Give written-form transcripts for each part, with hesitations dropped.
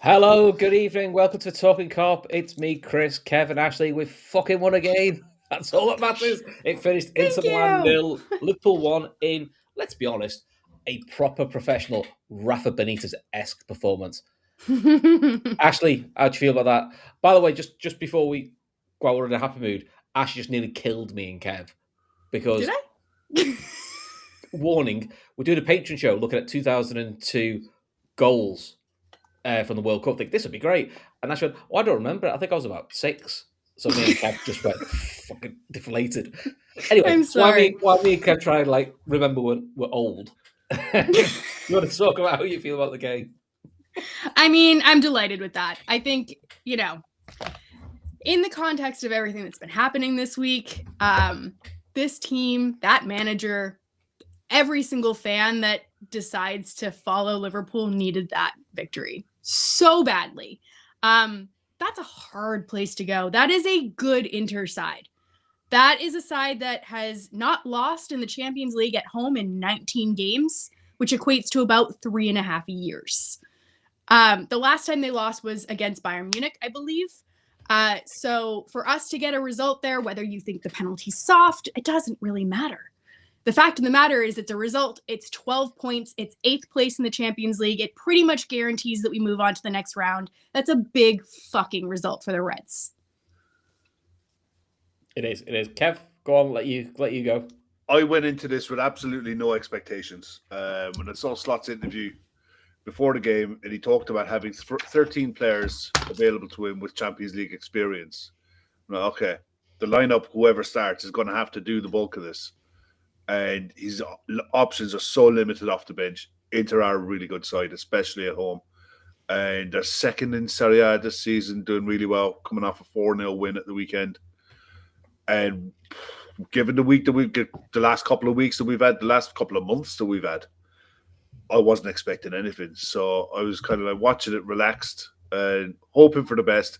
Hello, good evening. Welcome to Talkin Kop. It's me, Chris, Kev, and Ashley. We fucking won a game. That's all that matters. It finished Inter Thank Milan you. 0, Liverpool 1 in, let's be honest, a proper professional Rafa Benitez-esque performance. Ashley, how'd you feel about that? By the way, just before we go out in a happy mood, Ashley just nearly killed me and Kev because, Did I? warning, we're doing a Patreon show looking at 2002 goals from the World Cup. Think this would be great. And I said, I don't remember it. I think I was about 6. So me and Kev just went fucking deflated. Anyway, I'm sorry. why me and Kev try and like remember when we're old? You want to talk about how you feel about the game? I mean, I'm delighted with that. I think, in the context of everything that's been happening this week, this team, that manager, every single fan that decides to follow Liverpool needed that victory so badly. That's a hard place to go. That is a good Inter side. That is a side that has not lost in the Champions League at home in 19 games, which equates to about 3.5 years. The last time they lost was against Bayern Munich, I believe. So for us to get a result there, whether you think the penalty's soft, it doesn't really matter. The fact of the matter is it's a result. It's 12 points. It's 8th place in the Champions League. It pretty much guarantees that we move on to the next round. That's a big fucking result for the Reds. It is. Kev, go on, let you go. I went into this with absolutely no expectations. When I saw Slot's interview before the game, and he talked about having 13 players available to him with Champions League experience. I'm like, okay, the lineup, whoever starts, is going to have to do the bulk of this. And his options are so limited off the bench. Inter are a really good side, especially at home. And they're second in Serie A this season, doing really well, coming off a 4-0 win at the weekend. And given the week that the last couple of weeks that we've had, the last couple of months that we've had, I wasn't expecting anything. So I was kind of like watching it relaxed and hoping for the best.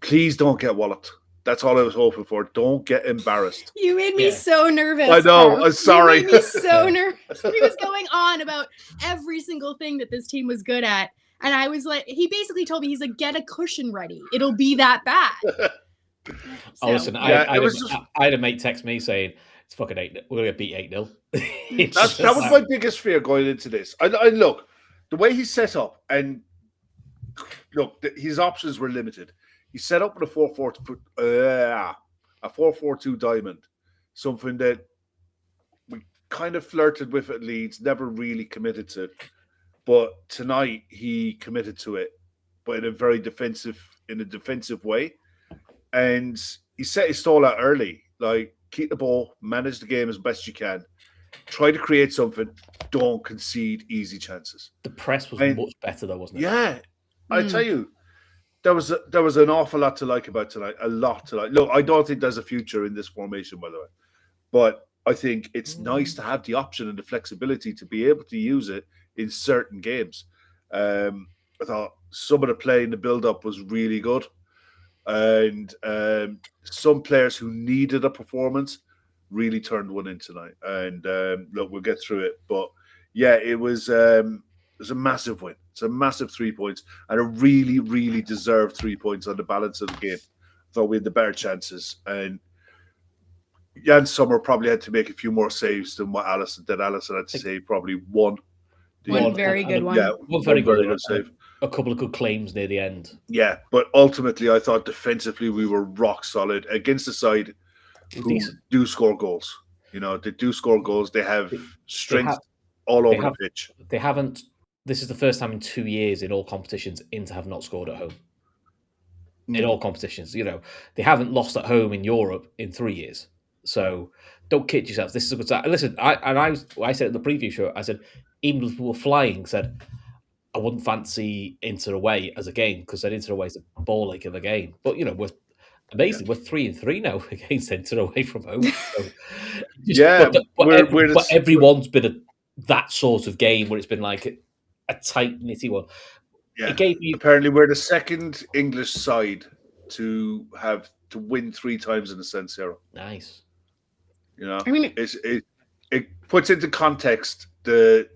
Please don't get walloped. That's all I was hoping for. Don't get embarrassed. You made me so nervous. I know. I'm sorry. You made me so nervous. He was going on about every single thing that this team was good at. And I was like, he basically told me, he's like, get a cushion ready. It'll be that bad. Oh, listen, I had a mate text me saying, it's fucking 8. We're going to get beat 8-0. That was my biggest fear going into this. I look, the way he's set up, and look, his options were limited. He set up with a 4-4-2 diamond, something that we kind of flirted with at Leeds, never really committed to. But tonight he committed to it, but in a defensive way. And he set his stall out early, like keep the ball, manage the game as best you can, try to create something, don't concede easy chances. The press was much better though, wasn't it? Yeah. I tell you, there was an awful lot to like about tonight. A lot to like. Look, I don't think there's a future in this formation, by the way. But I think it's nice to have the option and the flexibility to be able to use it in certain games. I thought some of the play in the build-up was really good. And some players who needed a performance really turned one in tonight. And look, we'll get through it. But yeah, it was a massive win. It's a massive 3 points and a really, really deserved 3 points on the balance of the game. I thought we had the better chances. And Jan Sommer probably had to make a few more saves than what Alisson did. Alisson had to save probably one. One very good one. Yeah, one very good save. A couple of good claims near the end. Yeah, but ultimately, I thought defensively we were rock solid against the side who do score goals. You know, they do score goals. They have strength all over the pitch. They haven't. This is the first time in 2 years in all competitions Inter have not scored at home. In all competitions, they haven't lost at home in Europe in 3 years. So don't kid yourselves. This is a good start. Listen, I said in the preview show, I said even if we were flying, said I wouldn't fancy Inter away as a game because Inter away is a ball ache of a game. But we're amazing. Yeah. We're 3-3 now against Inter away from home. So, but everyone's been that sort of game where it's been like a tight knitty one. Yeah. Apparently, we're the second English side to win 3 times in the San Siro. Nice. I mean, it puts into context the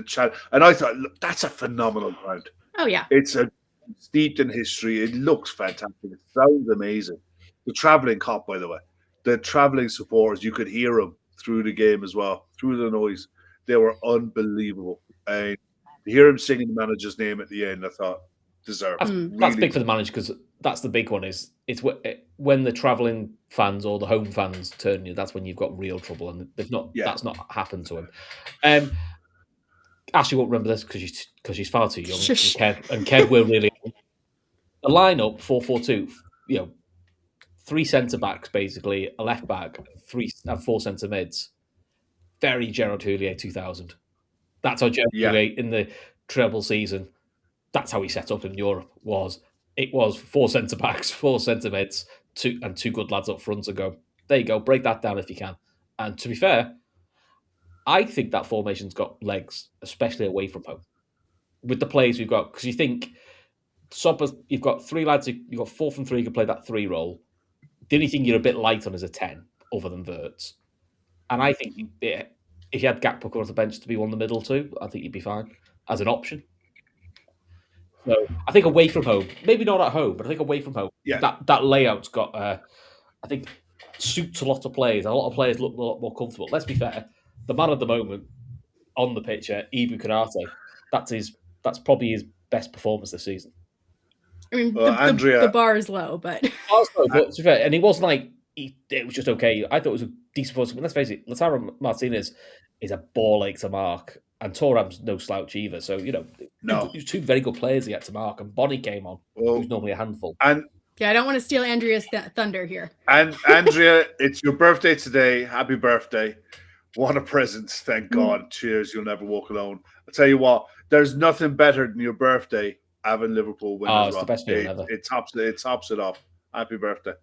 challenge, and I thought, look, that's a phenomenal ground. Oh yeah. It's steeped in history. It looks fantastic. It sounds amazing. The traveling cop, by the way, the traveling supporters, you could hear them through the game as well, through the noise. They were unbelievable. And to hear him singing the manager's name at the end, I thought, deserved. That's big for the manager because that's the big one. Is it's when the travelling fans or the home fans turn you. That's when you've got real trouble, and they've not. Yeah. That's not happened to him. Ashley won't remember this because she's far too young. and Kev will really. The lineup 4-4-2. You know, 3 centre backs basically, a left back, 4 centre mids. Very Gerard Houllier 2000. That's how Gerard Houllier in the treble season. That's how he set up in Europe. It was 4 centre backs, 4 centre mids, 2 good lads up front and go, there you go, break that down if you can. And to be fair, I think that formation's got legs, especially away from home. With the players we've got, because you think you've got 3 lads, you've got 4 from 3 who can play that 3 role. The only thing you're a bit light on is a 10, other than Wirtz. And I think if you had Gakpo come off the bench to be one in the middle too, I think you'd be fine as an option. So I think away from home, maybe not at home, but I think away from home, that layout's got, I think, suits a lot of players. A lot of players look a lot more comfortable. Let's be fair, the man at the moment on the pitch, Ibu Konate, that's probably his best performance this season. I mean, the bar is low, but to be fair, and it wasn't like it was just okay. I thought it was a decent performance. Let's face it, Lautaro Martinez is a ball ache to mark. And Thuram's no slouch either. So, there's 2 very good players he had to mark. And Bonnie came on, who's normally a handful. And I don't want to steal Andrea's thunder here. And Andrea, it's your birthday today. Happy birthday. What a present. Thank God. Cheers. You'll never walk alone. I'll tell you what, there's nothing better than your birthday having Liverpool win. Oh, it's the best feeling ever. It tops it off. Happy birthday.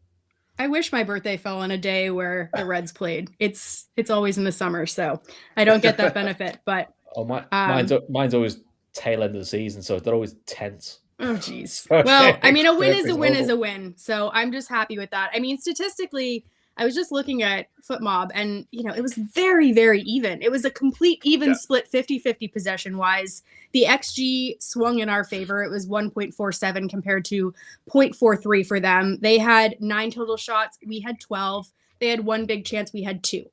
I wish my birthday fell on a day where the Reds played. It's always in the summer, so I don't get that benefit. But mine's always tail end of the season, so they're always tense. Oh, geez. Well, I mean, a win is a win is a win. So I'm just happy with that. I mean, statistically, I was just looking at FootMob, and, it was very, very even. It was a complete even split 50-50 possession-wise. The XG swung in our favor. It was 1.47 compared to 0.43 for them. They had 9 total shots. We had 12. They had 1 big chance. We had 2.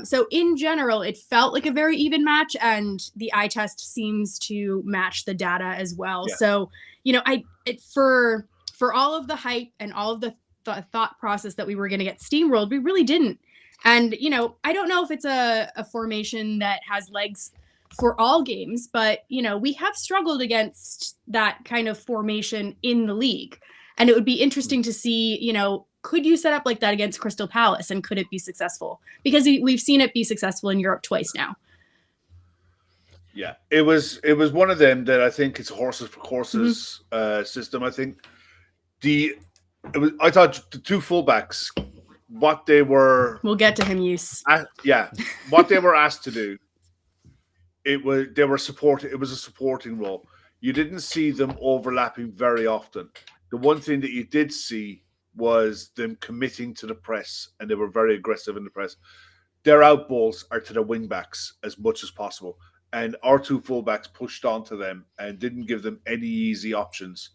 So in general, it felt like a very even match, and the eye test seems to match the data as well. Yeah. So, for all of the hype and all of the thought process that we were going to get steamrolled, we really didn't. And, I don't know if it's a formation that has legs for all games, but, we have struggled against that kind of formation in the league. And it would be interesting to see, could you set up like that against Crystal Palace, and could it be successful? Because we've seen it be successful in Europe twice now. Yeah, it was one of them that I think it's horses for courses system. I think I thought the 2 fullbacks, what they were. We'll get to him, Use. What they were asked to do. It was a supporting role. You didn't see them overlapping very often. The one thing that you did see was them committing to the press, and they were very aggressive in the press. Their outballs are to the wing backs as much as possible, and our 2 fullbacks pushed onto them and didn't give them any easy options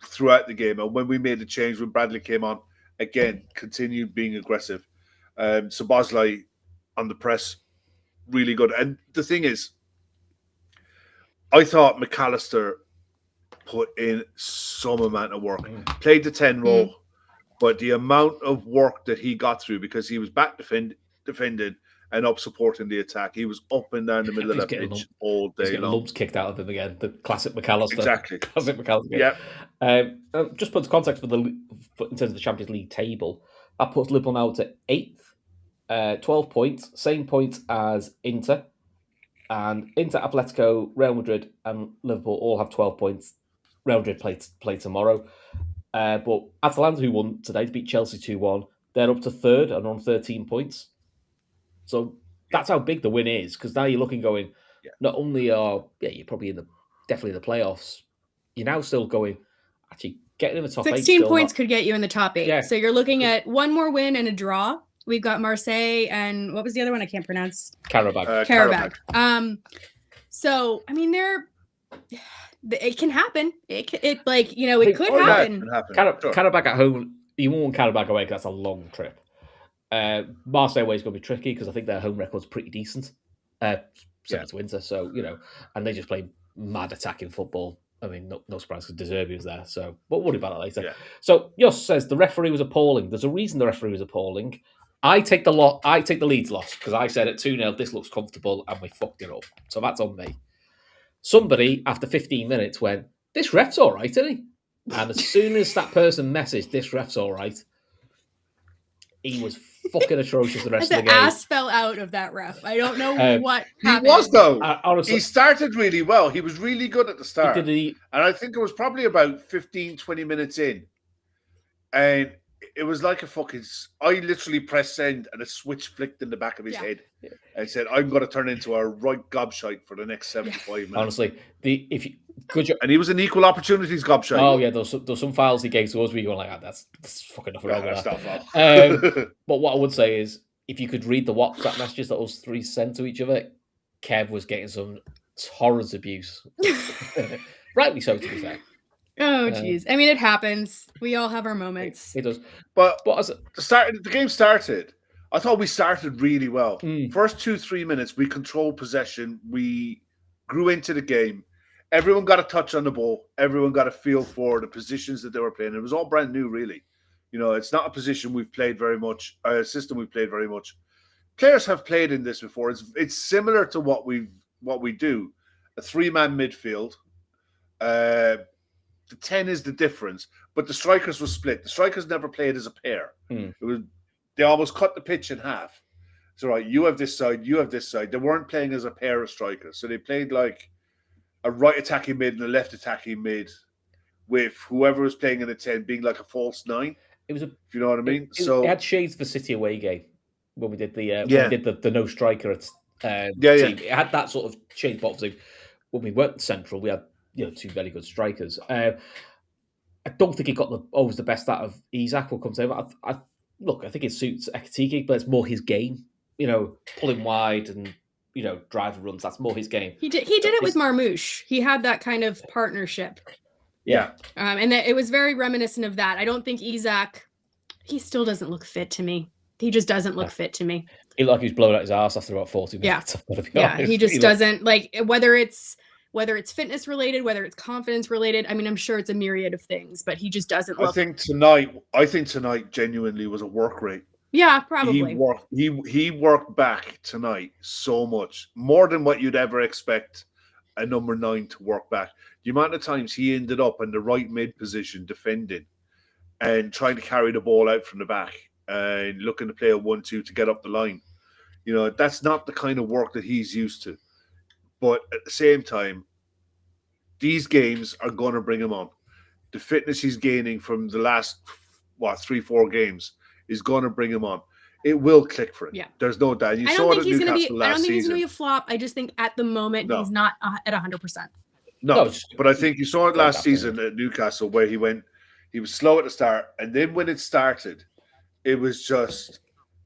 throughout the game. And when we made the change, when Bradley came on, again, continued being aggressive. Szoboszlai on the press, really good. And the thing is, I thought McAllister put in some amount of work. Played the 10 role, but the amount of work that he got through, because he was back defending and up supporting the attack. He was up and down the middle of that pitch all day long. Lumps kicked out of him again. The classic McAllister. Exactly. Classic McAllister. Yeah. Just put the context in terms of the Champions League table. That puts Liverpool now to 8th, 12 points, same points as Inter. And Inter, Atletico, Real Madrid, and Liverpool all have 12 points. Real Madrid play tomorrow. But Atalanta, who won today to beat Chelsea 2-1, they're up to 3rd and on 13 points. So that's how big the win is, because now you're looking going, not only are you're probably definitely in the playoffs, you're now still going, actually getting in the top 16 points could get you in the top 8. Yeah. So you're looking at 1 more win and a draw. We've got Marseille and what was the other one? I can't pronounce. Karabakh. Karabakh. So, I mean, it can happen. It could happen. Can happen. Sure. Karabakh at home, you won't want Karabakh away because that's a long trip. Marseille away is going to be tricky because I think their home record's pretty decent. Similar to Inter, so and they just play mad attacking football. I mean, no surprise because De Zerbi was there, so we'll worry about it later. Yeah. So Jos says the referee was appalling. There's a reason the referee was appalling. I take the Leeds loss because I said at 2-0, this looks comfortable, and we fucked it up. So that's on me. Somebody after 15 minutes went, "This ref's all right, isn't he?" And as soon as that person messaged, "This ref's all right," he was fucking atrocious the rest of the game. Ass fell out of that ref. I don't know what happened. He was, though. Honestly, he started really well. He was really good at the start. And I think it was probably about 15, 20 minutes in. And it was like a fucking... I literally pressed send and a switch flicked in the back of his head. Yeah. And said, I'm going to turn into a right gobshite for the next 75 minutes. Honestly, and he was an equal opportunities gobshite. Oh, yeah, there's some files he gave to us where you're going like, that's fucking nothing wrong with that. But what I would say is, if you could read the WhatsApp messages that us three sent to each other, Kev was getting some torrent abuse. Rightly so, to be fair. Oh, jeez. I mean, it happens. We all have our moments. It does. But as the game started, I thought we started really well. First 2-3 minutes, we controlled possession. We grew into the game. Everyone got a touch on the ball. Everyone got a feel for the positions that they were playing. It was all brand new, really. It's not a position we've played very much, a system we've played very much. Players have played in this before. It's similar to what we do. A 3-man midfield. The 10 is the difference, but the strikers were split. The strikers never played as a pair. They almost cut the pitch in half. So, right, you have this side, you have this side. They weren't playing as a pair of strikers. So they played like a right attacking mid and a left attacking mid, with whoever was playing in the 10 being like a false 9. It was if you know what I mean. It had shades for City away game when we did the no striker team. It had that sort of shade. But obviously, when we weren't central, we had two very good strikers. I don't think he got always the best out of Isak. Will come to him. I think it suits Ekitike, but it's more his game. Pulling wide and drive runs. That's more his game. He did it with Marmoush. He had that kind of partnership. Yeah. And it was very reminiscent of that. I don't think Isak. He still doesn't look fit to me. He just doesn't look fit to me. He looked like he was blowing out his ass after about 40 minutes. Yeah. He just doesn't like whether it's fitness related, whether it's confidence related. I mean, I'm sure it's a myriad of things, but he just doesn't look. I think tonight genuinely was a work rate. Yeah, probably. He worked back tonight so much, more than what you'd ever expect a number 9 to work back. The amount of times he ended up in the right mid position defending and trying to carry the ball out from the back and looking to play a 1-2 to get up the line. That's not the kind of work that he's used to. But at the same time, these games are going to bring him on. The fitness he's gaining from the last 3-4 games is going to bring him on. It will click for him. Yeah. There's no doubt. I don't think he's going to be a flop. I just think at the moment he's not at 100%. No, but I think you saw it last season at Newcastle where he was slow at the start, and then when it started, it was just,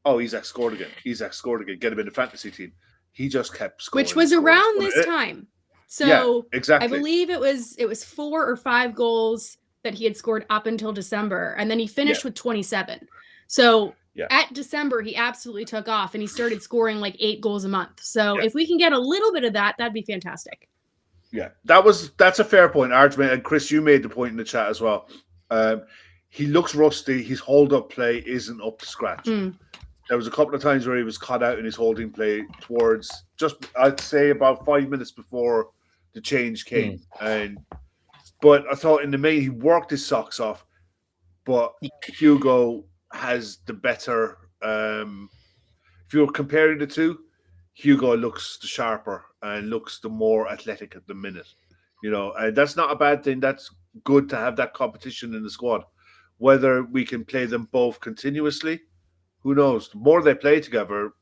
Isak scored again. Get him in the fantasy team. He just kept scoring. Which was around this time. So yeah, exactly. I believe it was 4 or 5 goals that he had scored up until December, and then he finished with 27. So at December, he absolutely took off, and he started scoring like 8 goals a month. So if we can get a little bit of that, that'd be fantastic. Yeah, that's a fair point, Archman. And Chris, you made the point in the chat as well. He looks rusty. His hold-up play isn't up to scratch. There was a couple of times where he was caught out in his holding play towards I'd say about 5 minutes before the change came. But I thought in the main, he worked his socks off. But Hugo has the better. If you're comparing the two, Hugo looks the sharper and looks the more athletic at the minute. And that's not a bad thing. That's good to have that competition in the squad. Whether we can play them both continuously, who knows? The more they play together,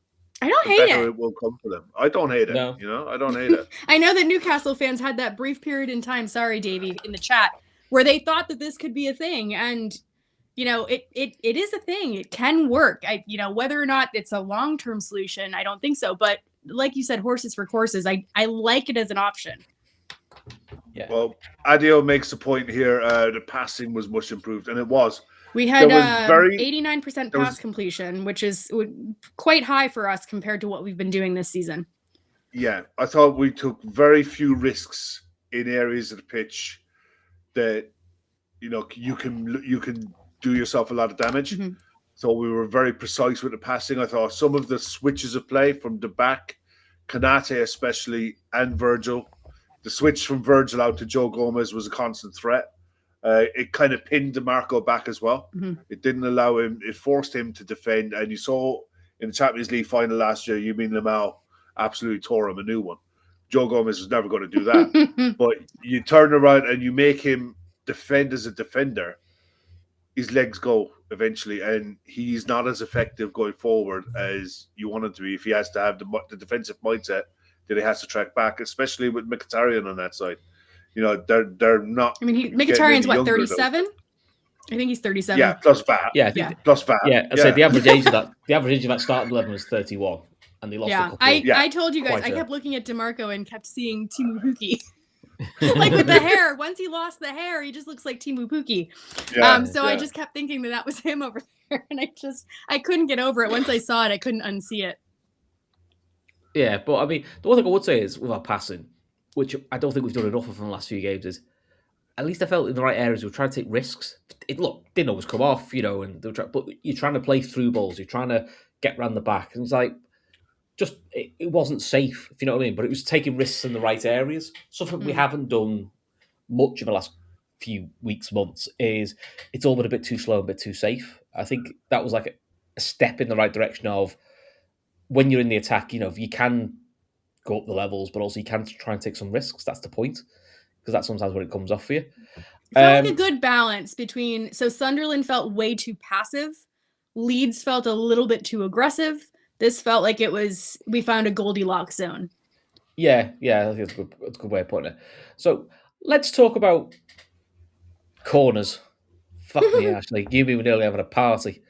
I don't hate it. It will come for them. I don't hate it. No. I don't hate it. I know that Newcastle fans had that brief period in time. Sorry, Davey, in the chat, where they thought that this could be a thing, and it is a thing. It can work. Whether or not it's a long-term solution, I don't think so. But like you said, horses for courses. I like it as an option. Yeah. Well, Adio makes the point here. The passing was much improved, and it was. We had There was 89% pass completion, which is quite high for us compared to what we've been doing this season. Yeah, I thought we took very few risks in areas of the pitch that you can do yourself a lot of damage. Mm-hmm. So we were very precise with the passing. I thought some of the switches of play from the back, Kanate especially, and Virgil, the switch from Virgil out to Joe Gomez was a constant threat. It kind of pinned DeMarco back as well. Mm-hmm. It didn't allow him. It forced him to defend. And you saw in the Champions League final last year, Yumin Lamau absolutely tore him a new one. Joe Gomez was never going to do that. But you turn around and you make him defend as a defender, his legs go eventually, and he's not as effective going forward as you want him to be if he has to have the defensive mindset that he has to track back, especially with Mkhitaryan on that side. They're not. I mean, Mkhitaryan's what, 37? I think he's 37. Yeah, plus VAT. Yeah, I think plus VAT. Yeah, I said the average age of that starting 11 was 31, and they lost a couple. I told you guys, I kept looking at DeMarco and kept seeing Teemu Pukki. Like with the hair. Once he lost the hair, he just looks like Teemu Pukki. I just kept thinking that was him over there, and I couldn't get over it. Once I saw it, I couldn't unsee it. Yeah, but I mean, the one thing I would say is with our passing, which I don't think we've done enough of in the last few games, is at least I felt in the right areas we were trying to take risks. It didn't always come off, and but you're trying to play through balls, you're trying to get around the back, and it's like just it wasn't safe, if you know what I mean. But it was taking risks in the right areas. Something we haven't done much in the last few weeks, months, is it's all been a bit too slow, a bit too safe. I think that was like a step in the right direction of when you're in the attack, you can go up the levels, but also you can try and take some risks. That's the point, because that's sometimes when it comes off for you. It felt like a good balance between. So Sunderland felt way too passive. Leeds felt a little bit too aggressive. This felt like we found a Goldilocks zone. Yeah, I think that's a good way of putting it. So let's talk about corners. Fuck me, Ashley. You mean we're nearly having a party.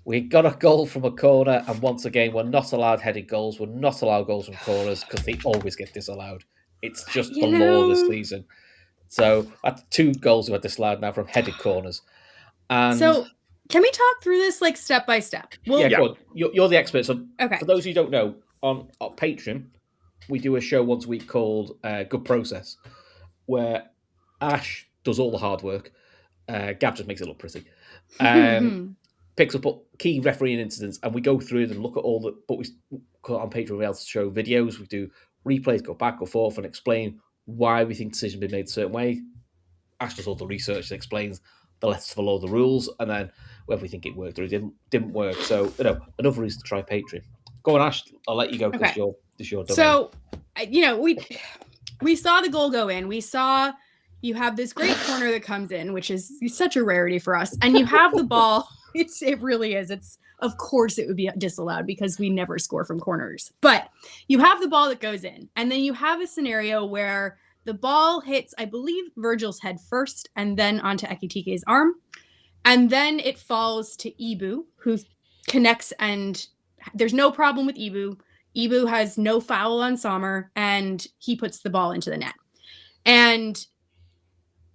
We got a goal from a corner, and once again, we're not allowed headed goals. We're not allowed goals from corners because they always get disallowed. It's just the law this season. So that's 2 goals we had disallowed now from headed corners. And so can we talk through this like step by step? Well, Good. You're the expert. So for those who don't know, on Patreon, we do a show once a week called Good Process, where Ash does all the hard work. Gab just makes it look pretty. Picks up key refereeing incidents, and we go through them, look at all the. But we on Patreon, we're able to show videos. We do replays, go back or forth, and explain why we think decisions been made a certain way. Ash does all the research and explains the letters to follow the rules, and then whether we think it worked or it didn't work. So another reason to try Patreon. Go on, Ash. I'll let you go because this your domain. So we saw the goal go in. We saw you have this great corner that comes in, which is such a rarity for us, and you have the ball. It really is. Of course it would be disallowed because we never score from corners. But you have the ball that goes in, and then you have a scenario where the ball hits, I believe, Virgil's head first, and then onto Ekitike's arm, and then it falls to Ibu, who connects, and there's no problem with Ibu. Ibu has no foul on Sommer, and he puts the ball into the net. And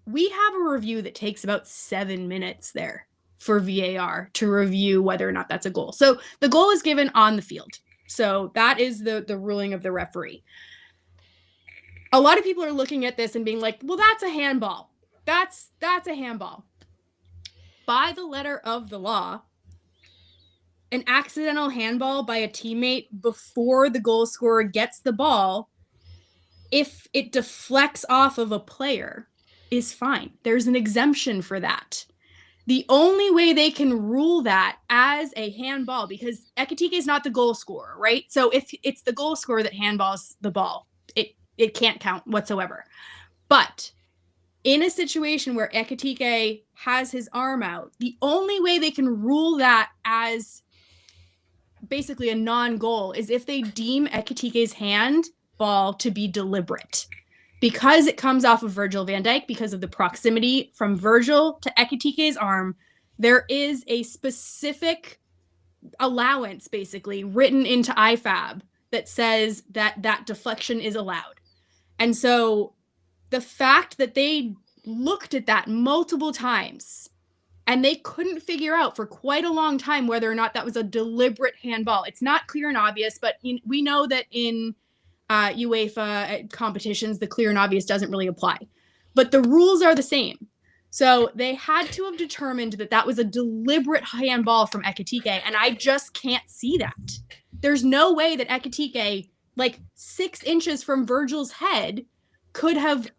we have a review that takes about 7 minutes there for VAR to review whether or not that's a goal. So the goal is given on the field. So that is the ruling of the referee. A lot of people are looking at this and being like, well, that's a handball. That's a handball. By the letter of the law, an accidental handball by a teammate before the goal scorer gets the ball, if it deflects off of a player, is fine. There's an exemption for that. The only way they can rule that as a handball, because Ekitike is not the goal scorer, right? So if it's the goal scorer that handballs the ball, it can't count whatsoever. But in a situation where Ekitike has his arm out, the only way they can rule that as basically a non-goal is if they deem Ekitike's handball to be deliberate. Because it comes off of Virgil van Dijk, because of the proximity from Virgil to Ekitike's arm, there is a specific allowance, basically, written into IFAB that says that deflection is allowed. And so the fact that they looked at that multiple times and they couldn't figure out for quite a long time whether or not that was a deliberate handball. It's not clear and obvious, but we know that in UEFA competitions, the clear and obvious doesn't really apply. But the rules are the same. So they had to have determined that that was a deliberate handball from Ekitike, and I just can't see that. There's no way that Ekitike, like 6 inches from Virgil's head, could have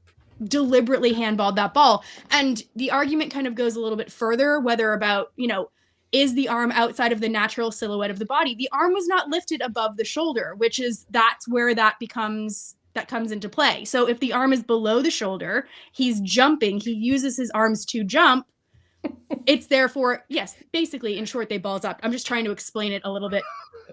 deliberately handballed that ball. And the argument kind of goes a little bit further, whether about, is the arm outside of the natural silhouette of the body? The arm was not lifted above the shoulder, that's where that comes into play. So if the arm is below the shoulder, he's jumping, he uses his arms to jump. It's therefore, yes, basically, in short, they balls up. I'm just trying to explain it a little bit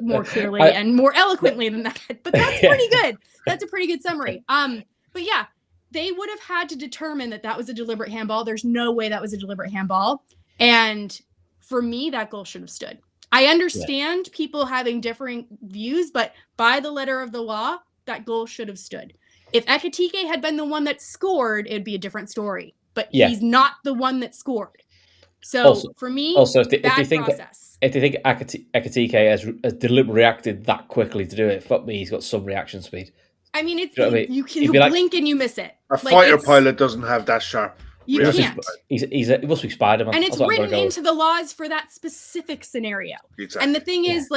more clearly and more eloquently than that. But that's pretty good. That's a pretty good summary. But yeah, they would have had to determine that was a deliberate handball. There's no way that was a deliberate handball. And for me, that goal should have stood. I understand people having differing views, but by the letter of the law, that goal should have stood. If Ekitike had been the one that scored, it'd be a different story. But he's not the one that scored. So for me, if they think Ekitike has deliberately reacted that quickly to do it, fuck me, he's got some reaction speed. I mean, you blink and you miss it. A fighter pilot doesn't have that sharp. You can't. He must be Spider-Man. And it's written into the laws for that specific scenario. Exactly. And the thing is,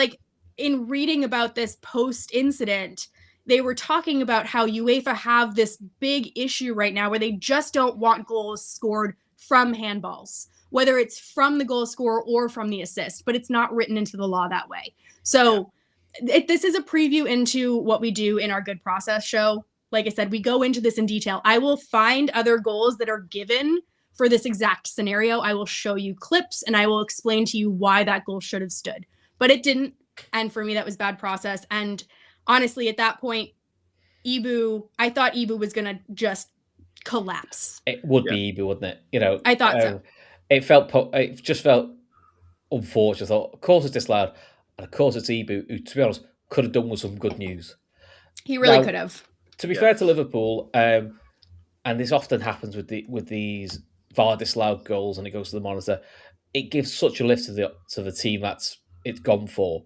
in reading about this post-incident, they were talking about how UEFA have this big issue right now where they just don't want goals scored from handballs, whether it's from the goal scorer or from the assist, but it's not written into the law that way. So this is a preview into what we do in our Good Process show. Like I said, we go into this in detail. I will find other goals that are given for this exact scenario. I will show you clips and I will explain to you why that goal should have stood. But it didn't. And for me, that was bad process. And honestly, at that point, I thought Ibu was going to just collapse. It would be Ibu, wouldn't it? I thought so. It just felt unfortunate. I thought, of course it's disallowed. And of course it's Ibu, who, to be honest, could have done with some good news. He really could have. To be fair to Liverpool, and this often happens with these VAR disallowed goals, and it goes to the monitor, it gives such a lift to the team that's it's gone for.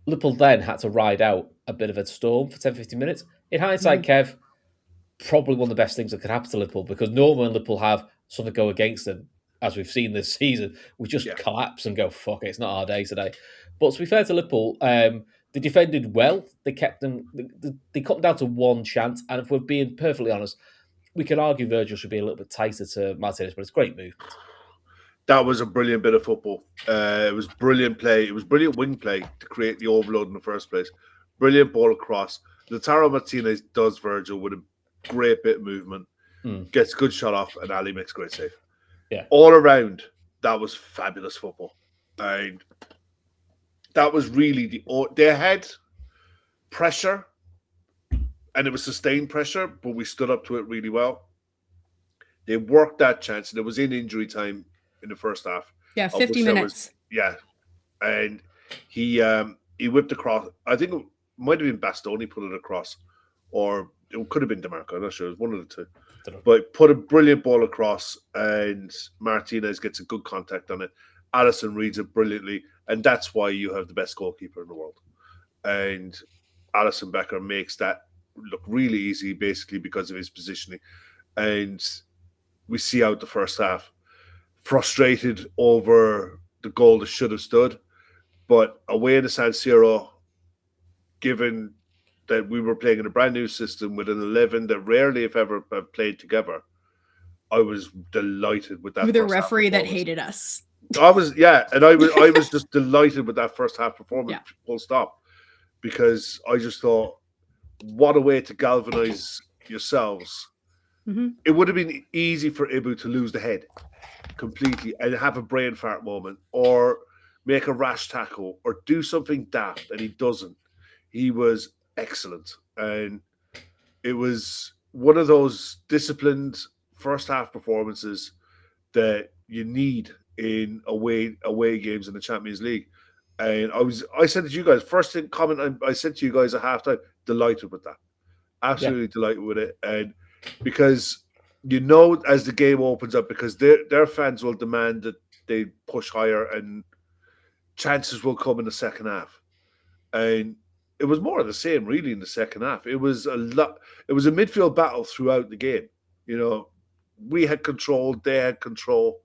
Liverpool then had to ride out a bit of a storm for 10-15 minutes. In hindsight, Kev, probably one of the best things that could happen to Liverpool, because normally when Liverpool have something go against them, as we've seen this season, we just collapse and go, fuck it, it's not our day today. But to be fair to Liverpool, they defended well. They kept them. They cut them down to one chance. And if we're being perfectly honest, we can argue Virgil should be a little bit tighter to Martinez, but it's great movement. That was a brilliant bit of football. It was brilliant play. It was brilliant wing play to create the overload in the first place. Brilliant ball across. Lautaro Martinez does Virgil with a great bit of movement. Gets good shot off, and Ali makes a great save. Yeah. All around, that was fabulous football. And that was really they had pressure, and it was sustained pressure, but we stood up to it really well. They worked that chance, and it was in injury time in the first half. Yeah, 50 minutes. And he whipped across. I think it might have been Bastoni put it across, or it could have been DeMarco. I'm not sure. It was one of the two. But put a brilliant ball across, and Martinez gets a good contact on it. Alisson reads it brilliantly, and that's why you have the best goalkeeper in the world. And Alisson Becker makes that look really easy, basically because of his positioning. And we see out the first half, frustrated over the goal that should have stood, but away in the San Siro, given that we were playing in a brand new system with an 11 that rarely, if ever, have played together, I was delighted with that. With a referee that hated us. I was just delighted with that first half performance, full stop, because I just thought, what a way to galvanize yourselves. Mm-hmm. It would have been easy for Ibu to lose the head completely and have a brain fart moment, or make a rash tackle, or do something daft, and he doesn't. He was excellent, and it was one of those disciplined first half performances that you need in away games in the Champions League. And I said to you guys, first comment I said to you guys at halftime, delighted with that. Absolutely delighted with it. And because you know, as the game opens up, because their fans will demand that they push higher and chances will come in the second half. And it was more of the same, really, in the second half. It was a midfield battle throughout the game. You know, we had control, they had control.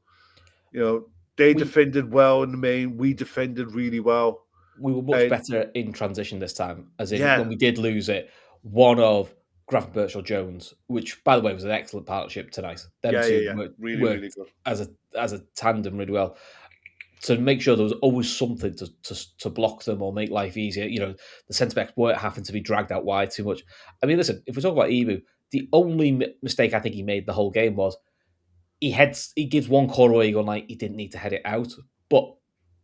You know, they defended well in the main. We defended really well. We were much better in transition this time, as in when we did lose it, one of Graf Birchall-Jones, which, by the way, was an excellent partnership tonight. Them two worked really good as a tandem really well. To make sure there was always something to block them or make life easier. You know, the centre-backs weren't having to be dragged out wide too much. I mean, listen, if we talk about Ibu, the only mistake I think he made the whole game was he gives one corner where you go like he didn't need to head it out. But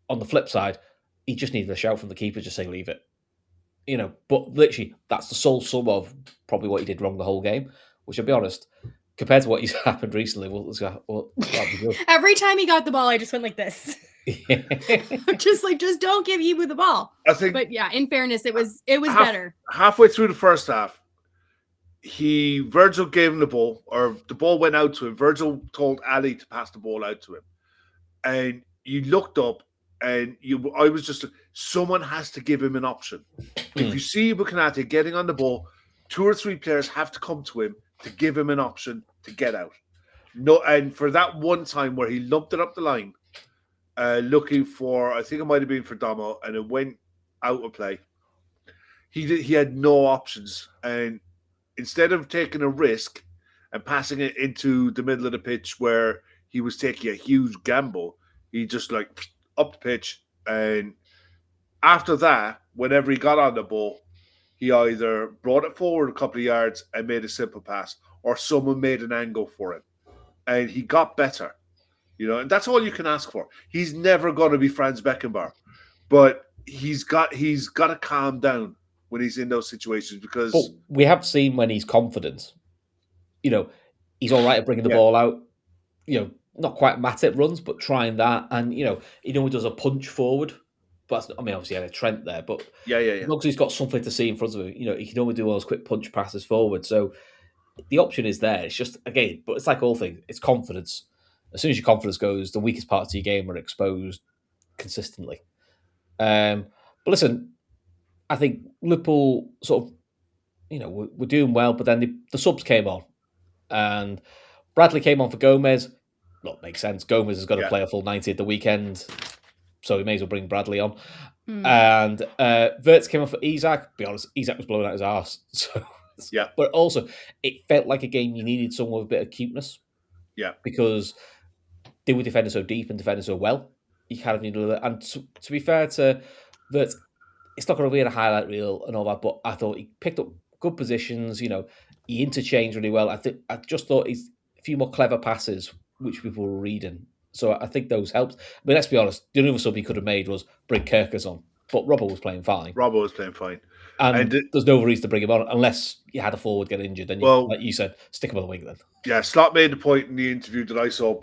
on the flip side, he just needed a shout from the keeper, just say leave it. You know, but literally that's the sole sum of probably what he did wrong the whole game. Which, I'll be honest, compared to what has happened recently, that'd be good. Every time he got the ball, I just went like this. just don't give Ibu the ball. I think, but yeah, in fairness, it was better. Halfway through the first half, Virgil gave him the ball, or the ball went out to him. Virgil told Ali to pass the ball out to him, and you looked up, and I was just, someone has to give him an option. If you see Bukanate getting on the ball, 2 or 3 players have to come to him to give him an option to get out. No, and for that one time where he lumped it up the line, looking for, I think it might have been for Domo, and it went out of play. He had no options, and instead of taking a risk and passing it into the middle of the pitch where he was taking a huge gamble, he just up the pitch. And after that, whenever he got on the ball, he either brought it forward a couple of yards and made a simple pass, or someone made an angle for him, and he got better. You know, and that's all you can ask for. He's never going to be Franz Beckenbauer, but he's got to calm down when he's in those situations, because we have seen when he's confident, you know, he's all right at bringing the ball out. You know, not quite Matip runs, but trying that, and he does a punch forward. But I mean, obviously he had a Trent there, but as long as he's got something to see in front of him, he can only do all those quick punch passes forward. So the option is there. It's just, again, but it's like all things, it's confidence. As soon as your confidence goes, the weakest parts of your game are exposed consistently. But listen, I think Liverpool sort of, we're doing well, but then the subs came on. And Bradley came on for Gomez. Look, makes sense. Gomez has got to play a full 90 at the weekend, so we may as well bring Bradley on. And Wirtz came on for Isak. Be honest, Isak was blowing out his arse. So, but also, it felt like a game you needed someone with a bit of cuteness. Yeah. Because they were defending so deep and defending so well. You kind of needed that. And to be fair to Wirtz, it's not going to be in a highlight reel and all that, but I thought he picked up good positions. He interchanged really well. I just thought he's a few more clever passes, which people were reading. So I think those helped. I mean, let's be honest, the only other sub he could have made was bring Kirkers on. But Robbo was playing fine. And there's no reason to bring him on unless you had a forward get injured. And like you said, stick him on the wing then. Yeah, Slot made the point in the interview that I saw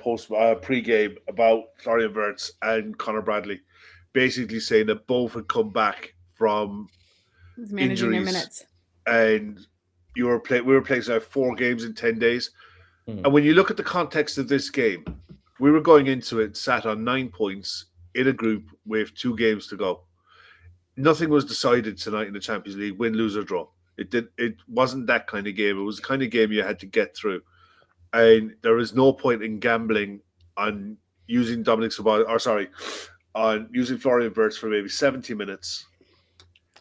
pre-game about Florian Wirtz and Conor Bradley, basically saying that both had come back from managing injuries, their minutes. And we were playing 4 games in 10 days. And when you look at the context of this game, we were going into it sat on 9 points in a group with 2 games to go. Nothing was decided tonight in the Champions League, win, lose or draw. It wasn't that kind of game. It was the kind of game you had to get through. And there is no point in gambling on using on using Florian Wirtz for maybe 70 minutes.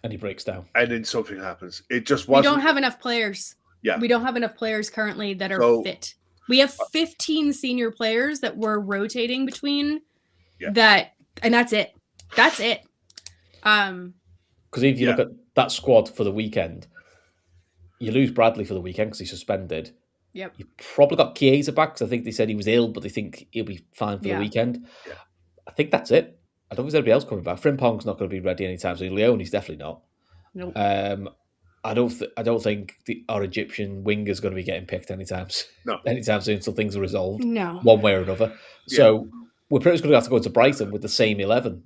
And he breaks down. And then something happens. It just wasn't. We don't have enough players. Yeah. We don't have enough players currently that are fit. We have 15 senior players that we're rotating between that, and that's it. That's it. Because if you look at that squad for the weekend, you lose Bradley for the weekend because he's suspended. Yep. You probably got Chiesa back because I think they said he was ill, but they think he'll be fine for the weekend. Yeah. I think that's it. I don't think there's anybody else coming back. Frimpong's not going to be ready anytime soon. Leone's definitely not. Nope. I don't think our Egyptian winger's going to be getting picked anytime soon until things are resolved. No. One way or another. Yeah. So we're pretty much going to have to go to Brighton with the same 11.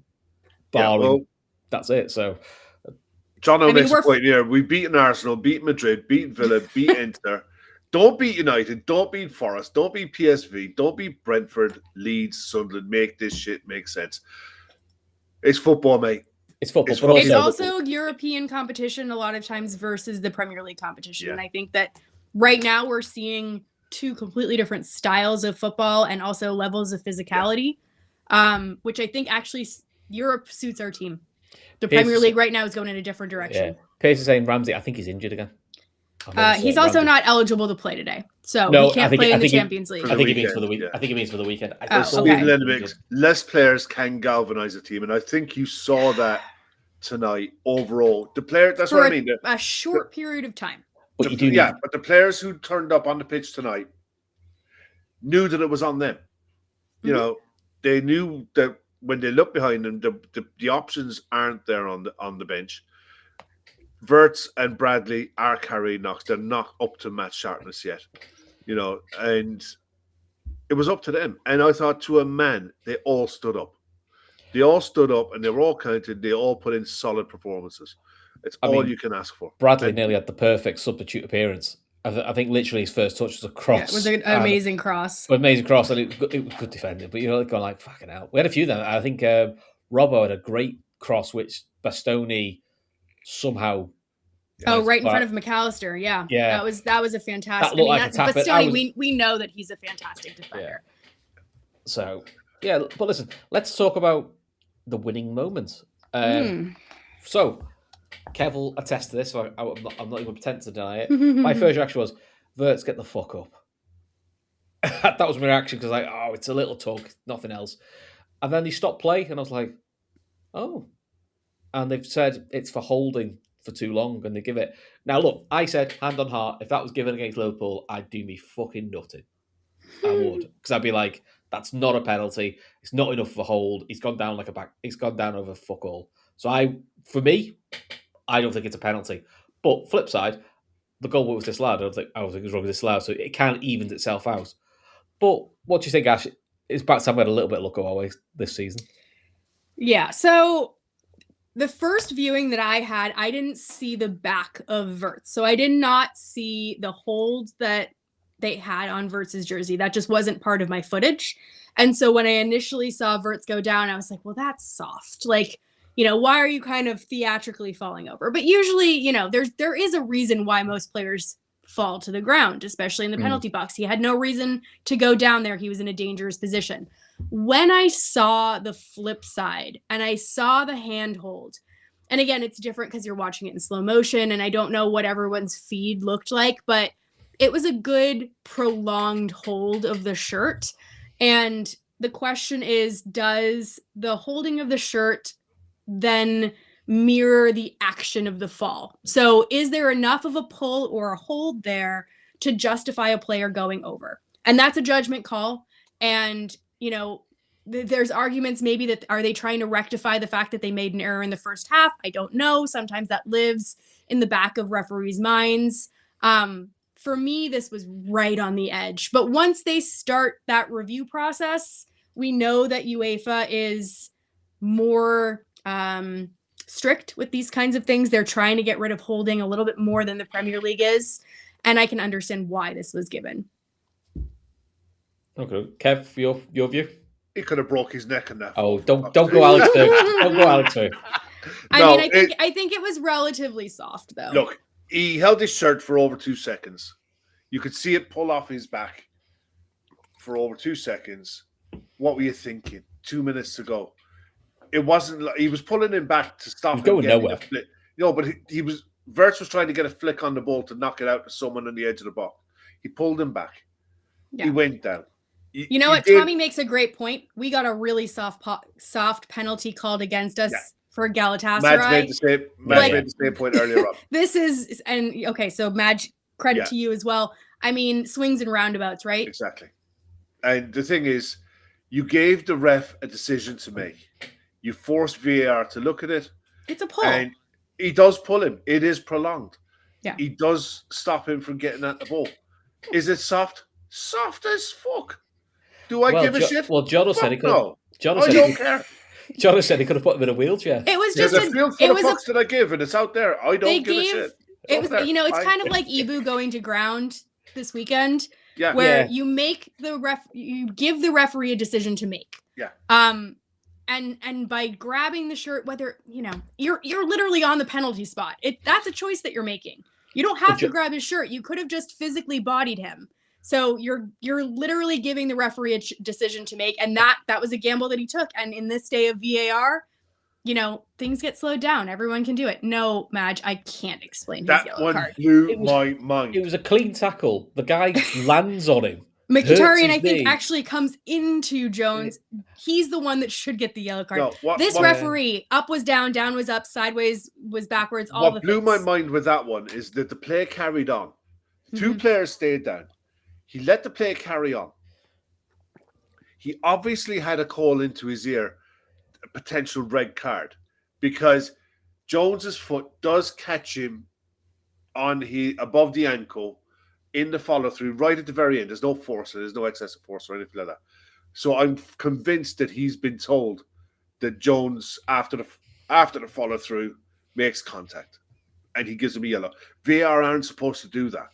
That's it. So John makes a point here. We've beaten Arsenal, beat Madrid, beat Villa, beat Inter. Don't beat United. Don't beat Forest. Don't beat PSV. Don't beat Brentford, Leeds, Sunderland. Make this shit make sense. It's football, mate. It's football. It's but It's also, also European competition a lot of times versus the Premier League competition. Yeah. And I think that right now we're seeing two completely different styles of football and also levels of physicality, which I think actually Europe suits our team. The Premier League right now is going in a different direction. Pace is saying Ramsey, I think he's injured again. He's also not eligible to play today, so No, he can't play in the Champions League. I think he means for the week. I think he means for the weekend. Less players can galvanize a team, and I think you saw that tonight. Overall, the player. That's what I mean. A short period of time. But but the players who turned up on the pitch tonight knew that it was on them. You know, they knew that when they look behind them, the options aren't there on the bench. Wirtz and Bradley are carrying knocks. They're not up to match sharpness yet, you know, and it was up to them. And I thought, to a man, they all stood up. They all stood up and they were all counted. They all put in solid performances. It's all you can ask for. Bradley nearly had the perfect substitute appearance. I think literally his first touch was a cross. Yeah, it was an amazing cross. Amazing cross, and it was good defending. But, you know, going like, fucking hell. We had a few then. I think Robbo had a great cross, which Bastoni somehow... right in front of McAllister. Yeah. That was a fantastic... Bastoni, we know that he's a fantastic defender. Yeah. So, yeah, but listen, let's talk about the winning moments. So... Kev will attest to this, so I'm not even pretending to deny it. My first reaction was, Wirtz, get the fuck up. That was my reaction, because it's a little tug, nothing else. And then he stopped play, and I was like, oh. And they've said it's for holding for too long, and they give it. Now, look, I said, hand on heart, if that was given against Liverpool, I'd do me fucking nutting. I would. Because I'd be like, that's not a penalty. It's not enough of a hold. He's gone down he's gone down over fuck all. So for me, I don't think it's a penalty. But flip side, the goal was disallowed. I don't think it was wrong with disallowed, so it kind of evens itself out. But what do you think, Ash? It's back time we had a little bit of luck our way this season. Yeah, so the first viewing that I had, I didn't see the back of Wirtz. So I did not see the hold that they had on Wirtz's jersey. That just wasn't part of my footage. And so when I initially saw Wirtz go down, I was like, well, that's soft. Like, you know, why are you kind of theatrically falling over? But usually, you know, there is a reason why most players fall to the ground, especially in the penalty box. He had no reason to go down there. He was in a dangerous position. When I saw the flip side and I saw the handhold, and again, it's different because you're watching it in slow motion, and I don't know what everyone's feed looked like, but it was a good prolonged hold of the shirt. And the question is, does the holding of the shirt then mirror the action of the fall? So is there enough of a pull or a hold there to justify a player going over? And that's a judgment call. And, you know, there's arguments maybe that, are they trying to rectify the fact that they made an error in the first half? I don't know. Sometimes that lives in the back of referees' minds. For me, this was right on the edge. But once they start that review process, we know that UEFA is more strict with these kinds of things. They're trying to get rid of holding a little bit more than the Premier League is. And I can understand why this was given. Okay. Kev, your view? He could have broke his neck in that. Oh, don't go Alex too. Don't go Alex too. I think it was relatively soft though. Look, he held his shirt for over 2 seconds. You could see it pull off his back for over 2 seconds. What were you thinking? 2 minutes to go. It wasn't like he was pulling him back to stop him going getting nowhere. a flick. No, but Wirtz was trying to get a flick on the ball to knock it out to someone on the edge of the box. He pulled him back. Yeah. He went down. You know what? Tommy makes a great point. We got a really soft penalty called against us for Galatasaray. Madge made the same point earlier on. So Madge, credit to you as well. I mean, swings and roundabouts, right? Exactly. And the thing is, you gave the ref a decision to make. You forced VAR to look at it. It's a pull. And he does pull him. It is prolonged. Yeah. He does stop him from getting at the ball. Is it soft? Soft as fuck. Do I give a shit? Well, John said he could. No. I don't care. John said he could have put him in a wheelchair. It was just a field full of fucks that I give, and it's out there. I don't give a shit. It was, you know, it's kind of like Ibu going to ground this weekend, Yeah. where Yeah. you make you give the referee a decision to make. Yeah. And by grabbing the shirt, whether you're literally on the penalty spot, that's a choice that you're making. You don't have to grab his shirt. You could have just physically bodied him. So you're literally giving the referee a decision to make, and that was a gamble that he took. And in this day of VAR, things get slowed down. Everyone can do it. No, Madge, I can't explain his yellow card. Blew my mind. It was a clean tackle. The guy lands on him. Mkhitaryan, I think, actually comes into Jones. He's the one that should get the yellow card. No, this referee, up was down was up, sideways was backwards, all what blew my mind with that one is that the play carried on. Two players stayed down. He let the play carry on. He obviously had a call into his ear, a potential red card, because Jones's foot does catch him above the ankle in the follow through right at the very end. There's no force, there's no excessive force or anything like that. So I'm convinced that he's been told that Jones, after the follow through, makes contact, and he gives him a yellow. VAR aren't supposed to do that.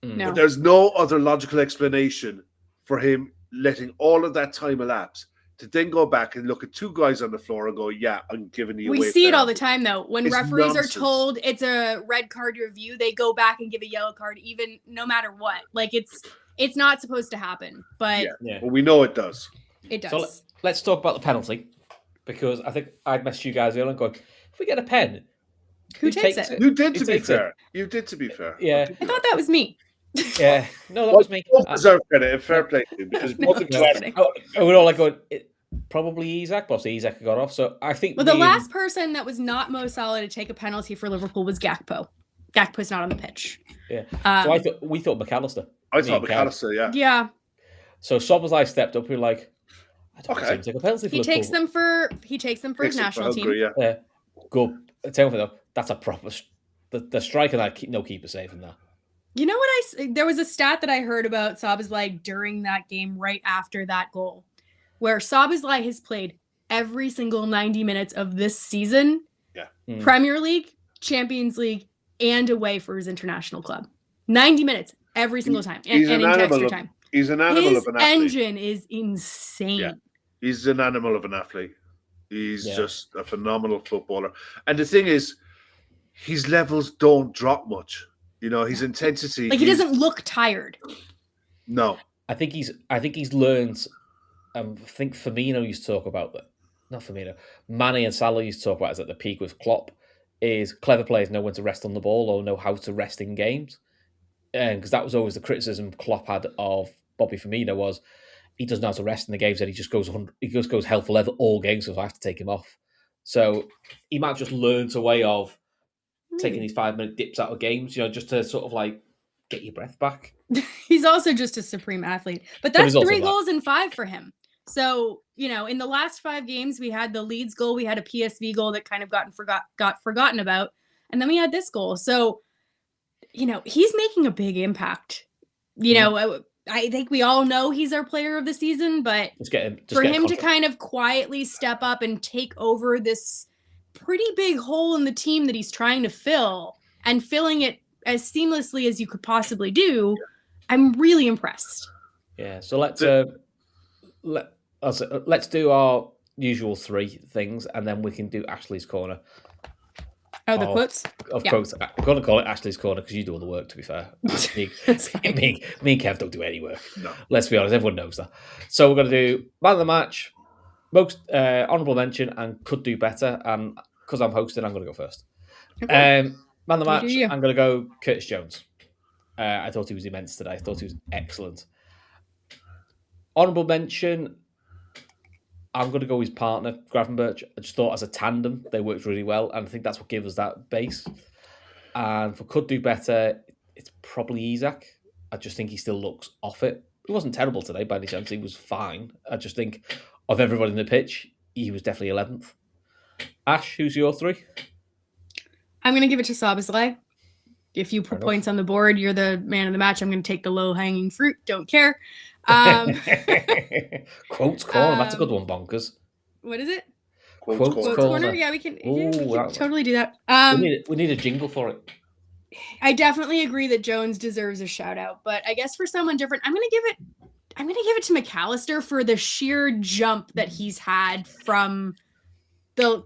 No. But there's no other logical explanation for him letting all of that time elapse to then go back and look at two guys on the floor and go, yeah, I'm giving you away. We see it all the time, though. When referees nonsense. Are told it's a red card review, they go back and give a yellow card, even no matter what. Like, it's not supposed to happen, but well, we know it does. It does. So let's talk about the penalty, because I think I'd messaged you guys earlier and going, if we get a pen, who takes it? You did, to be fair. You did, to be fair. Yeah. I thought that was me. Yeah. No, that was me. Both deserve credit and fair play to you, because both of you we're all like going, probably Isak, but Isak got off. So I think. Well, the last person that was not Mo Salah to take a penalty for Liverpool was Gakpo. Gakpo's not on the pitch. Yeah. So we thought McAllister. I thought McAllister, yeah. Yeah. So Szoboszlai stepped up. We were like, I don't think take a penalty for He takes them for his national team. Yeah. Go. Tell me though, that's a proper. The striker that no keeper saving that. You know what there was a stat that I heard about Szoboszlai during that game right after that goal, where Szoboszlai has played every single 90 minutes of this season. Yeah. Premier League, Champions League, and away for his international club. 90 minutes every single time. And in extra time. He's an animal of an athlete. His engine is insane. Yeah. He's an animal of an athlete. He's just a phenomenal footballer. And the thing is, his levels don't drop much. His intensity. Like, he doesn't look tired. No. I think he's learned. I think Firmino used to talk about that. Not Firmino. Mane and Salah used to talk about it at the peak with Klopp. Is clever players know when to rest on the ball or know how to rest in games. Because that was always the criticism Klopp had of Bobby Firmino, was he doesn't know how to rest in the games, and he just goes hell for leather all games, so I have to take him off. So he might have just learned a way of taking these 5-minute dips out of games, just to sort of like get your breath back. He's also just a supreme athlete. But that's 3 goals in 5 for him. So, in the last 5 games, we had the Leeds goal, we had a PSV goal that kind of got forgotten about, and then we had this goal. So, he's making a big impact. I think we all know he's our player of the season, but for him to kind of quietly step up and take over this pretty big hole in the team that he's trying to fill, and filling it as seamlessly as you could possibly do, I'm really impressed. Yeah, so let's do our usual 3 things, and then we can do Ashley's Corner. Oh, the quotes? Quotes. I'm going to call it Ashley's Corner because you do all the work, to be fair. me and Kev don't do any work. No. Let's be honest, everyone knows that. So we're going to do Man of the Match, most honourable mention, and could do better. And because I'm hosting, I'm going to go first. Okay. Man of the Match, I'm going to go Curtis Jones. I thought he was immense today. I thought he was excellent. Honourable mention, I'm going to go with his partner, Gravenberch. I just thought as a tandem, they worked really well, and I think that's what gives us that base. And for could do better, it's probably Isak. I just think he still looks off it. He wasn't terrible today by any chance. He was fine. I just think of everybody in the pitch, he was definitely 11th. Ash, who's your 3? I'm going to give it to Szoboszlai. If you put points on the board, you're the man of the match. I'm going to take the low-hanging fruit. Don't care. Quotes Corner. That's a good one, Bonkers. What is it? Quotes Corner. Yeah, we can totally do that. We need a jingle for it. I definitely agree that Jones deserves a shout out, but I guess for someone different, I'm gonna give it to McAllister for the sheer jump that he's had from the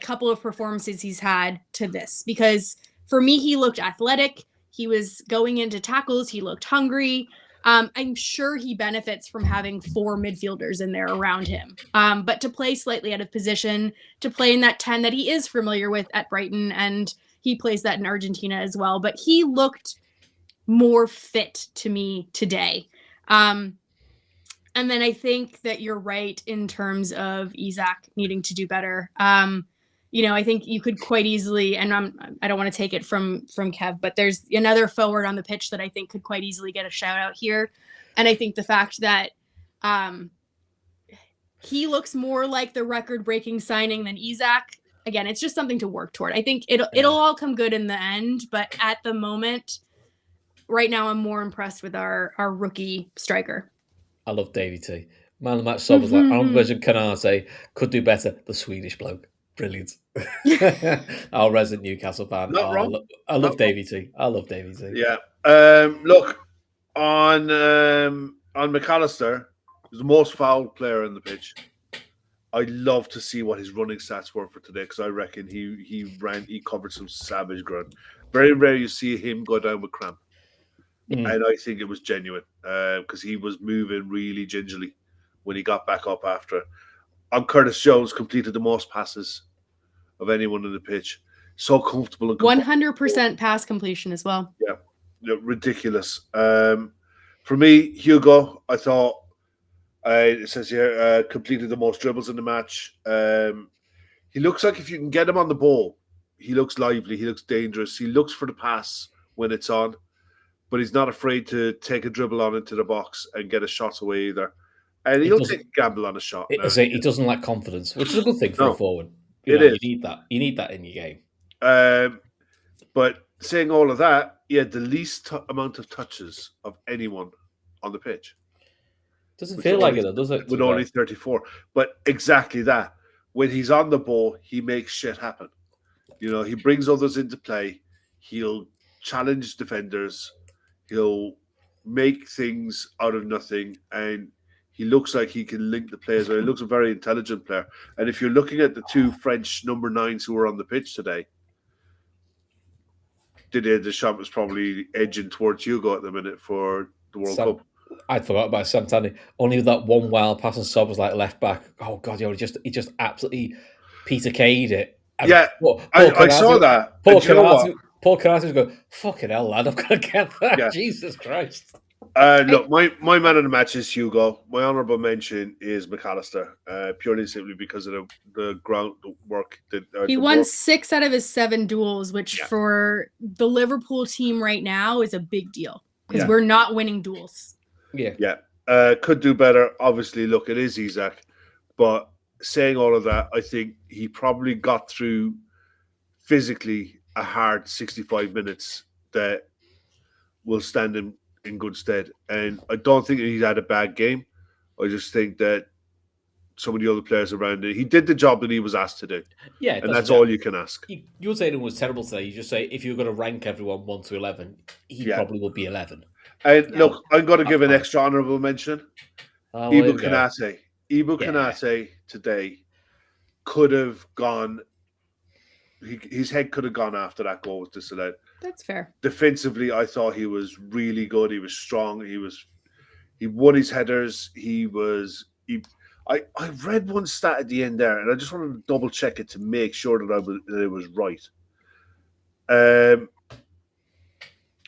couple of performances he's had to this. Because for me, he looked athletic. He was going into tackles. He looked hungry. I'm sure he benefits from having 4 midfielders in there around him. But to play slightly out of position, to play in that 10 that he is familiar with at Brighton, and he plays that in Argentina as well. But he looked more fit to me today. And then I think that you're right in terms of Isak needing to do better. I think you could quite easily, and I don't want to take it from Kev, but there's another forward on the pitch that I think could quite easily get a shout out here. And I think the fact that he looks more like the record-breaking signing than Isak, again, it's just something to work toward. I think it'll all come good in the end, but at the moment, right now, I'm more impressed with our rookie striker. I love Davey T. Man of the match, Szoboszlai. Honorable mention, Canate could do better. The Swedish bloke. Brilliant. Our resident Newcastle fan. Not wrong. I love Davey T. I love Davey T. Yeah. Look, on McAllister, he's the most fouled player on the pitch. I'd love to see what his running stats were for today, because I reckon he covered some savage ground. Very rare you see him go down with cramp. And I think it was genuine, because he was moving really gingerly when he got back up after. Curtis Jones completed the most passes of anyone in the pitch. So comfortable. And 100% pass completion as well. Yeah, ridiculous. For me, Hugo, I thought, it says here, completed the most dribbles in the match. He looks like if you can get him on the ball, he looks lively, he looks dangerous, he looks for the pass when it's on. But he's not afraid to take a dribble on into the box and get a shot away either. And he'll take a gamble on a shot. He doesn't lack confidence, which is a good thing for a forward. You need that. You need that in your game. But saying all of that, he had the least amount of touches of anyone on the pitch. Doesn't feel like it, though, does it? With only 34. But exactly that. When he's on the ball, he makes shit happen. He brings others into play. He'll challenge defenders. He'll make things out of nothing, and he looks like he can link the players. He looks a very intelligent player. And if you're looking at the 2 French number 9s who were on the pitch today, Didier Deschamps was probably edging towards Hugo at the minute for the World Cup. I'd forgot about Santani. Only with that one wild pass and Sob was like left back. Oh God, he just absolutely Peter K'd it. And I saw that. Paul Canati was going, fucking hell, lad, I've got to get that. Yeah. Jesus Christ. Look, my man of the match is Hugo. My honourable mention is McAllister, purely simply because of the groundwork. He won 6 out of his 7 duels, which for the Liverpool team right now is a big deal, because we're not winning duels. Yeah. Could do better. Obviously, look, it is Isak. But saying all of that, I think he probably got through physically a hard 65 minutes that will stand him in good stead. And I don't think he's had a bad game. I just think that some of the other players around it, he did the job that he was asked to do. Yeah. And that's all you can ask. You're saying it was terrible today. You just say, if you're going to rank everyone 1 to 11, he probably will be 11. And look, I'm going to give an extra honourable mention. Ibu Konate. Ibu Konate today could have gone. His head could have gone after that goal was disallowed. That's fair. Defensively, I thought he was really good. He was strong. He won his headers. I read one stat at the end there, and I just wanted to double check it to make sure that it was right.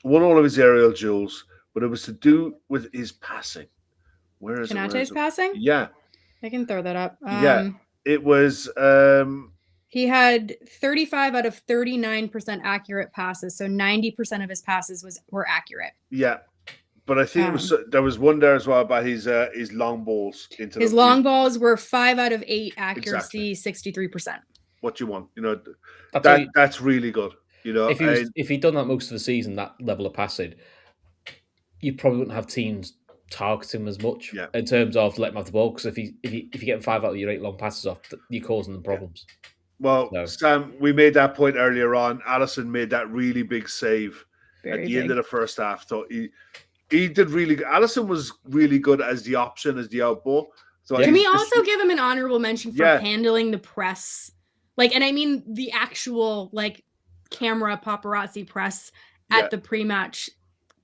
Won all of his aerial duels, but it was to do with his passing. Where is Konate's passing? Yeah. I can throw that up. It was... he had 35 out of 39% accurate passes, so 90% of his passes were accurate. Yeah, but I think there was one there as well about his long balls into his long balls were 5 out of 8 accuracy, 63%. What you want, that's really good. If he'd done that most of the season, that level of passing, you probably wouldn't have teams target him as much in terms of letting him have the ball. Because if you're getting 5 out of your 8 long passes off, you're causing them problems. Well, No. Sam, we made that point earlier on. Alisson made that really big save Very at the big. end of the first half. So he did really good. Alisson was really good as the option, as the outball. So Can we also give him an honorable mention for handling the press? Like, and I mean the actual like camera paparazzi press at the pre-match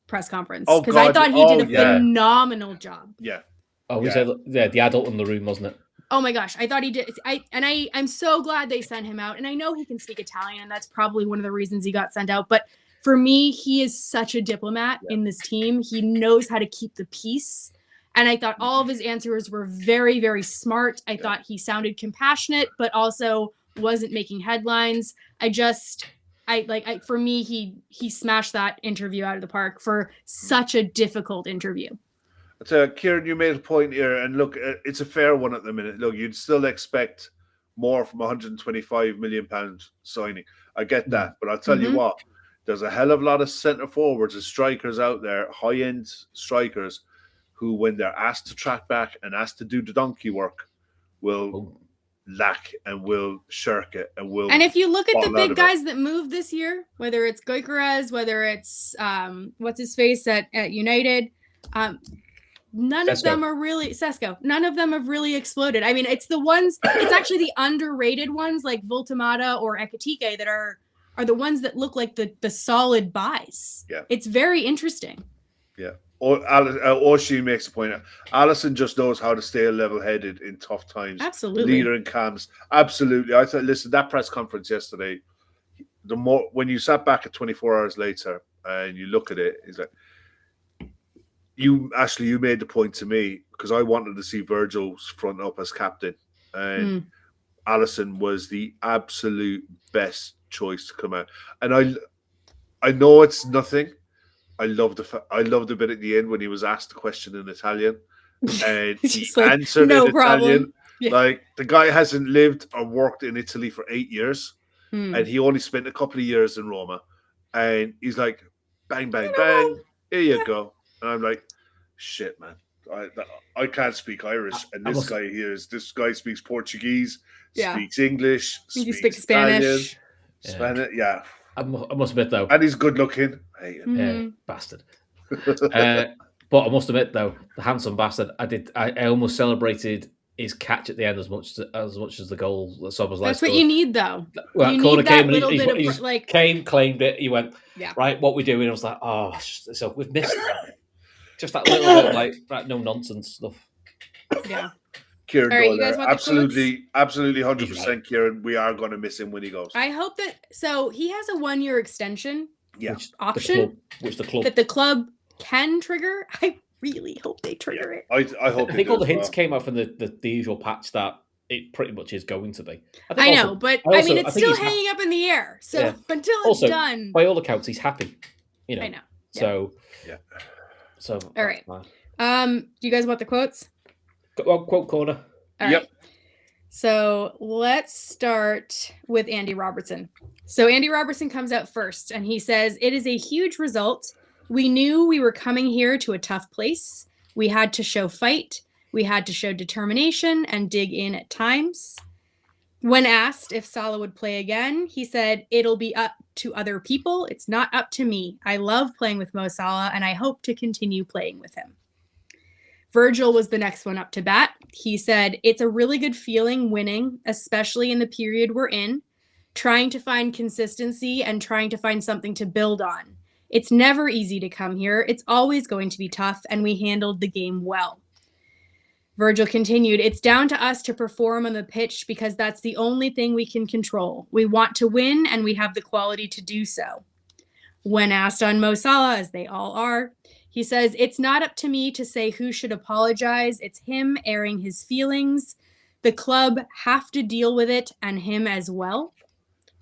press conference. Because I thought he did a phenomenal job. Yeah. Oh, we said the adult in the room, wasn't it? Oh my gosh, I thought he did. I'm so glad they sent him out. And I know he can speak Italian, and that's probably one of the reasons he got sent out. But for me, he is such a diplomat in this team. He knows how to keep the peace. And I thought all of his answers were very, very smart. I thought he sounded compassionate, but also wasn't making headlines. For me, he smashed that interview out of the park for such a difficult interview. So, Kieran, you made a point here, and look, it's a fair one at the minute. Look, you'd still expect more from £125 million signing. I get that, but I'll tell you what, there's a hell of a lot of centre forwards and strikers out there, high-end strikers, who, when they're asked to track back and asked to do the donkey work, will lack and will shirk it and will. And if you look at the big guys that moved this year, whether it's Gyökeres, whether it's what's his face at United, none of them are really Sesko. None of them have really exploded. I mean, it's the ones. It's actually the underrated ones like Voltamata or Ekitike that are the ones that look like the solid buys. Yeah, it's very interesting. Yeah. Or she makes a point. Alisson just knows how to stay level-headed in tough times. Absolutely. Leader in calms. Absolutely. I thought, listen, that press conference yesterday, when you sat back at 24 hours later and you look at it, he's like, you made the point to me because I wanted to see Virgil's front up as captain. And Alisson was the absolute best choice to come out. And I know it's nothing. I loved the bit at the end when he was asked the question in Italian and he answered in Italian. Yeah. Like, the guy hasn't lived or worked in Italy for 8 years and he only spent a couple of years in Roma. And he's like, bang, bang, bang. Here you go. And I'm like, shit, man. I can't speak Irish. And this guy speaks Portuguese, speaks English, speaks Spanish. Spanish, yeah. I must admit, though. And he's good looking. Bastard. But I must admit, though, the handsome bastard, I almost celebrated his catch at the end as much as the goal that Szoboszlai That's scored. What you need, though. Well, you need that little bit of like claimed it. He went, right, what we doing? I was like, so we've missed that. Just that little bit of like, right, no nonsense stuff. Yeah. Kieran, right, you guys want absolutely 100%, right. Kieran. We are going to miss him when he goes. I hope that. So he has a 1-year extension. Yeah. Option. Which the club that the club can trigger. I really hope they trigger it. I hope. I think all the hints came out from the usual patch that it pretty much is going to be. I know, but I mean, it's still hanging up in the air. So until it's done, by all accounts, he's happy. I know. Yeah. So So all right. Do you guys want the quotes? Quote corner. All right. So let's start with Andy Robertson. So Andy Robertson comes out first and he says, "It is a huge result. We knew we were coming here to a tough place. We had to show fight. We had to show determination and dig in at times." When asked if Salah would play again, he said, "It'll be up to other people. It's not up to me. I love playing with Mo Salah and I hope to continue playing with him." Virgil was the next one up to bat. He said, "It's a really good feeling winning, especially in the period we're in, trying to find consistency and trying to find something to build on. It's never easy to come here. It's always going to be tough, and we handled the game well." Virgil continued, "It's down to us to perform on the pitch because that's the only thing we can control. We want to win, and we have the quality to do so." When asked on Mo Salah, as they all are, he says, "It's not up to me to say who should apologize. It's him airing his feelings. The club have to deal with it, and him as well."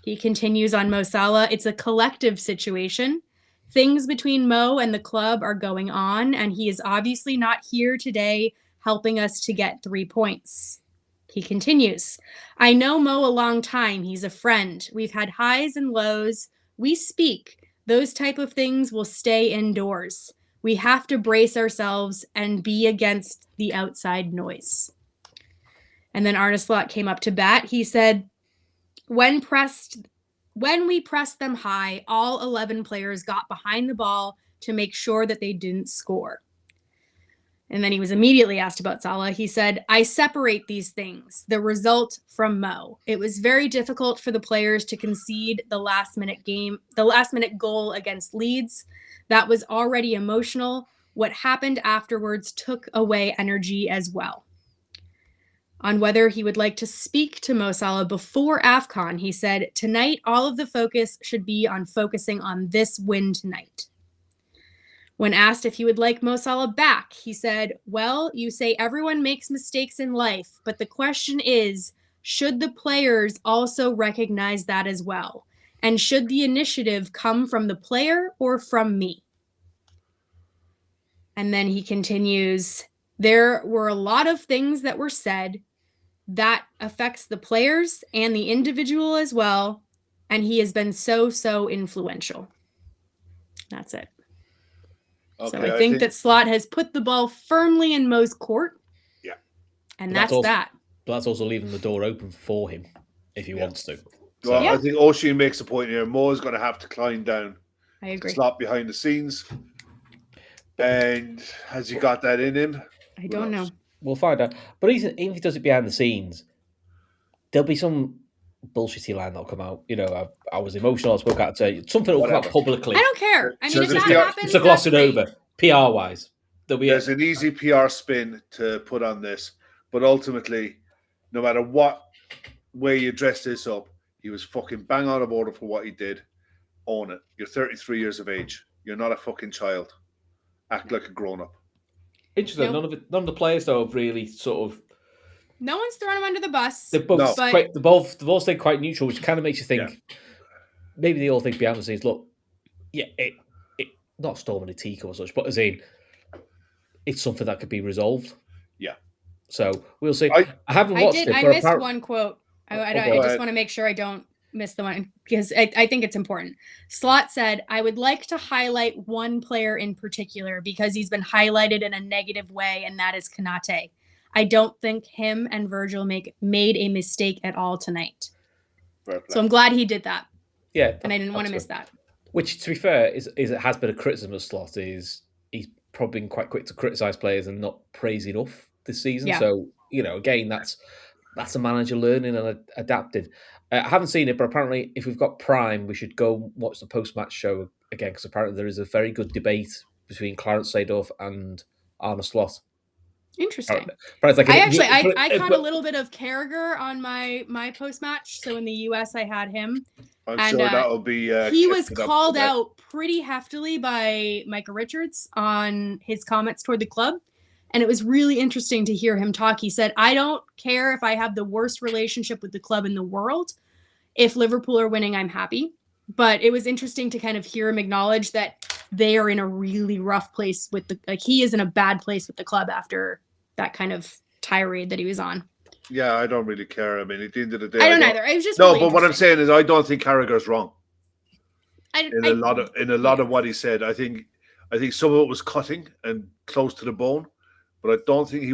He continues on Mo Salah, "It's a collective situation. Things between Mo and the club are going on, and he is obviously not here today helping us to get 3 points." He continues, "I know Mo a long time. He's a friend. We've had highs and lows. We speak. Those type of things will stay indoors. We have to brace ourselves and be against the outside noise." And then Arne Slot came up to bat. He said, When we pressed them high, all 11 players got behind the ball to make sure that they didn't score. And then he was immediately asked about Salah. He said, I separate these things, the result from Mo. It was very difficult for the players to concede the last minute goal against Leeds. That was already emotional. What happened afterwards took away energy as well. On whether he would like to speak to Mo Salah before AFCON, he said, tonight, all of the focus should be on focusing on this win tonight. When asked if he would like Mo Salah back, he said, well, you say everyone makes mistakes in life, but the question is, should the players also recognize that as well? And should the initiative come from the player or from me? And then he continues, there were a lot of things that were said that affects the players and the individual as well. And he has been so influential. That's it. Okay, so I think that Slot has put the ball firmly in Mo's court. Yeah. And that's that. But that's also leaving the door open for him if he wants to. Well, I think Oisin makes a point here. Mo is going to have to climb down. I agree. Slot behind the scenes. And has he got that in him? I don't know. We'll find out. But even if he does it behind the scenes, there'll be some bullshitty line that'll come out. You know, I was emotional. I spoke out to you. Something will come out publicly. I don't care. I mean, if that happens, it's a gloss it over. PR wise, there's an easy PR spin to put on this, but ultimately, no matter what way you dress this up, he was fucking bang out of order for what he did. Own it. You're 33 years of age. You're not a fucking child. Act like a grown up. Interesting. Nope. None of the players though have really sort of. No one's thrown him under the bus. They've both stayed quite neutral, which kind of makes you think maybe they all think behind the scenes. Look, it not storming a teacup or such, but as in it's something that could be resolved. Yeah. So we'll see. I haven't watched it. I missed one quote. I just want to make sure I don't miss the one because I think it's important. Slot said, I would like to highlight one player in particular because he's been highlighted in a negative way, and that is Konate. I don't think him and Virgil made a mistake at all tonight. So I'm glad he did that. Yeah. And I didn't want to miss that. Which, to be fair, is it has been a criticism of Slot is he's probably been quite quick to criticise players and not praise enough this season. Yeah. So, you know, again, that's a manager learning and adapting. I haven't seen it, but apparently if we've got Prime, we should go watch the post-match show again because apparently there is a very good debate between Clarence Seedorf and Arne Slot. Interesting. Like I caught a little bit of Carragher on my post-match. So in the US, I had him. I'm sure that'll be... he was called out pretty heftily by Micah Richards on his comments toward the club. And it was really interesting to hear him talk. He said, I don't care if I have the worst relationship with the club in the world. If Liverpool are winning, I'm happy. But it was interesting to kind of hear him acknowledge that they are in a really rough place with he is in a bad place with the club after that kind of tirade that he was on. Yeah, I don't really care. I mean, at the end of the day, I don't either. It was just really but what I'm saying is, I don't think Carragher's wrong. In a lot of what he said, I think some of it was cutting and close to the bone, but I don't think he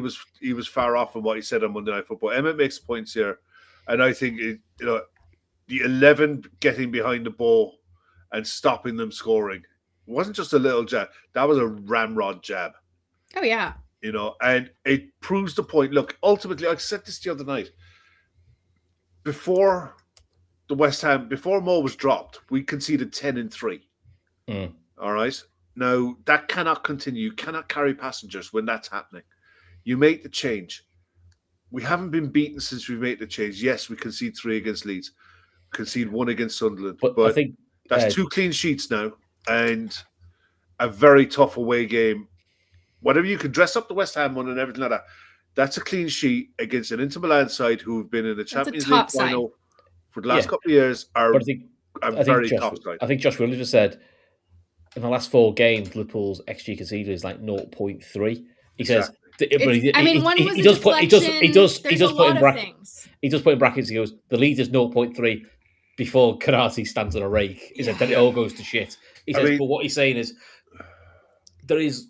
was far off from what he said on Monday Night Football. Emmett makes points here, and I think the 11 getting behind the ball and stopping them scoring wasn't just a little jab. That was a ramrod jab. Oh yeah. You know, and it proves the point. Look, ultimately, I said this the other night. Before Mo was dropped, we conceded 10-3. All right. Now, that cannot continue. You cannot carry passengers when that's happening. You make the change. We haven't been beaten since we made the change. Yes, we concede 3 against Leeds. Concede 1 against Sunderland. But I think that's 2 clean sheets now and a very tough away game. Whatever you can dress up the West Ham one and everything like that, that's a clean sheet against an Inter Milan side who have been in the Champions League final for the last couple of years. Are a very tough side. I think Josh Williams just said in the last 4 games, Liverpool's XG conceded is like 0.3. He says, but he does put in brackets. He goes, the lead is 0.3 before Konate stands on a rake. He said, then it all goes to shit. He says, but what he's saying is there is.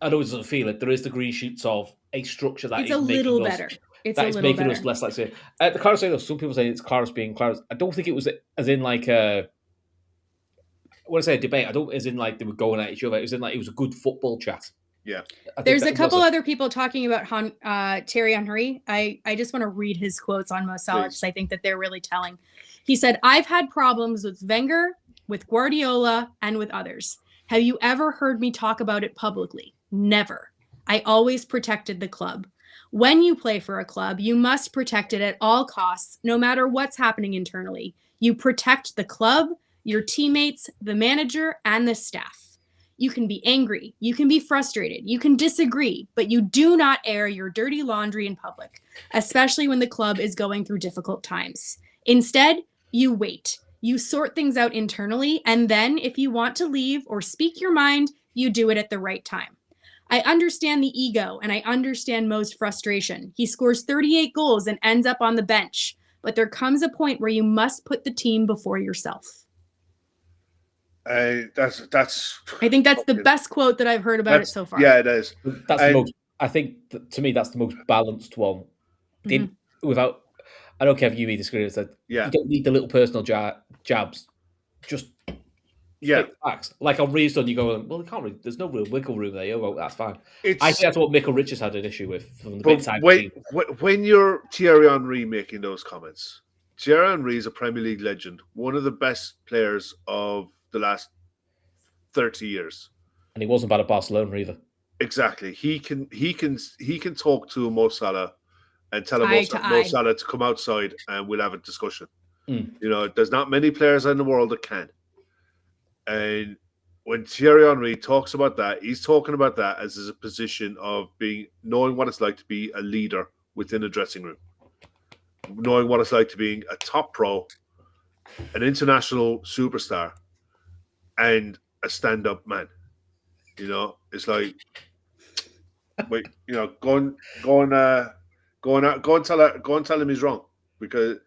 I know he doesn't feel it. There is the green shoots of a structure that it's a little better. It's that a is little making better. us less likely. The Claros thing, though, some people say it's Claros being Claros. I don't think it was as in like when I say a debate, I don't as in like they were going at each other. It was in like it was a good football chat. Yeah. There's a couple other people talking about Thierry Henry. I just want to read his quotes on Mo Salah because I think that they're really telling. He said, "I've had problems with Wenger, with Guardiola, and with others. Have you ever heard me talk about it publicly? Never. I always protected the club. When you play for a club, you must protect it at all costs, no matter what's happening internally. You protect the club, your teammates, the manager, and the staff. You can be angry, you can be frustrated, you can disagree, but you do not air your dirty laundry in public, especially when the club is going through difficult times. Instead, you wait. You sort things out internally, and then if you want to leave or speak your mind, you do it at the right time. I understand the ego, and I understand Mo's frustration. He scores 38 goals and ends up on the bench, but there comes a point where you must put the team before yourself." That's. I think that's the best quote that I've heard about it so far. Yeah, it is. That's the most. I think to me that's the most balanced one. Without, I don't care if you disagree with that. You don't need the little personal jabs. Just facts. Like on Reedstone, you go, well, you can't really, there's no real wiggle room there. You go, that's fine. I think that's what Michael Richards had an issue with from the big time. When you're Thierry Henry making those comments, Thierry Henry is a Premier League legend, one of the best players of the last 30 years, and he wasn't bad at Barcelona either. Exactly. He can talk to Mo Salah and tell Mo Salah to come outside and we'll have a discussion. You know, there's not many players in the world that can. And when Thierry Henry talks about that, he's talking about that as a position of knowing what it's like to be a leader within a dressing room, knowing what it's like to being a top pro, an international superstar, and a stand-up man. You know, it's like, wait, you know, go and tell him he's wrong, because,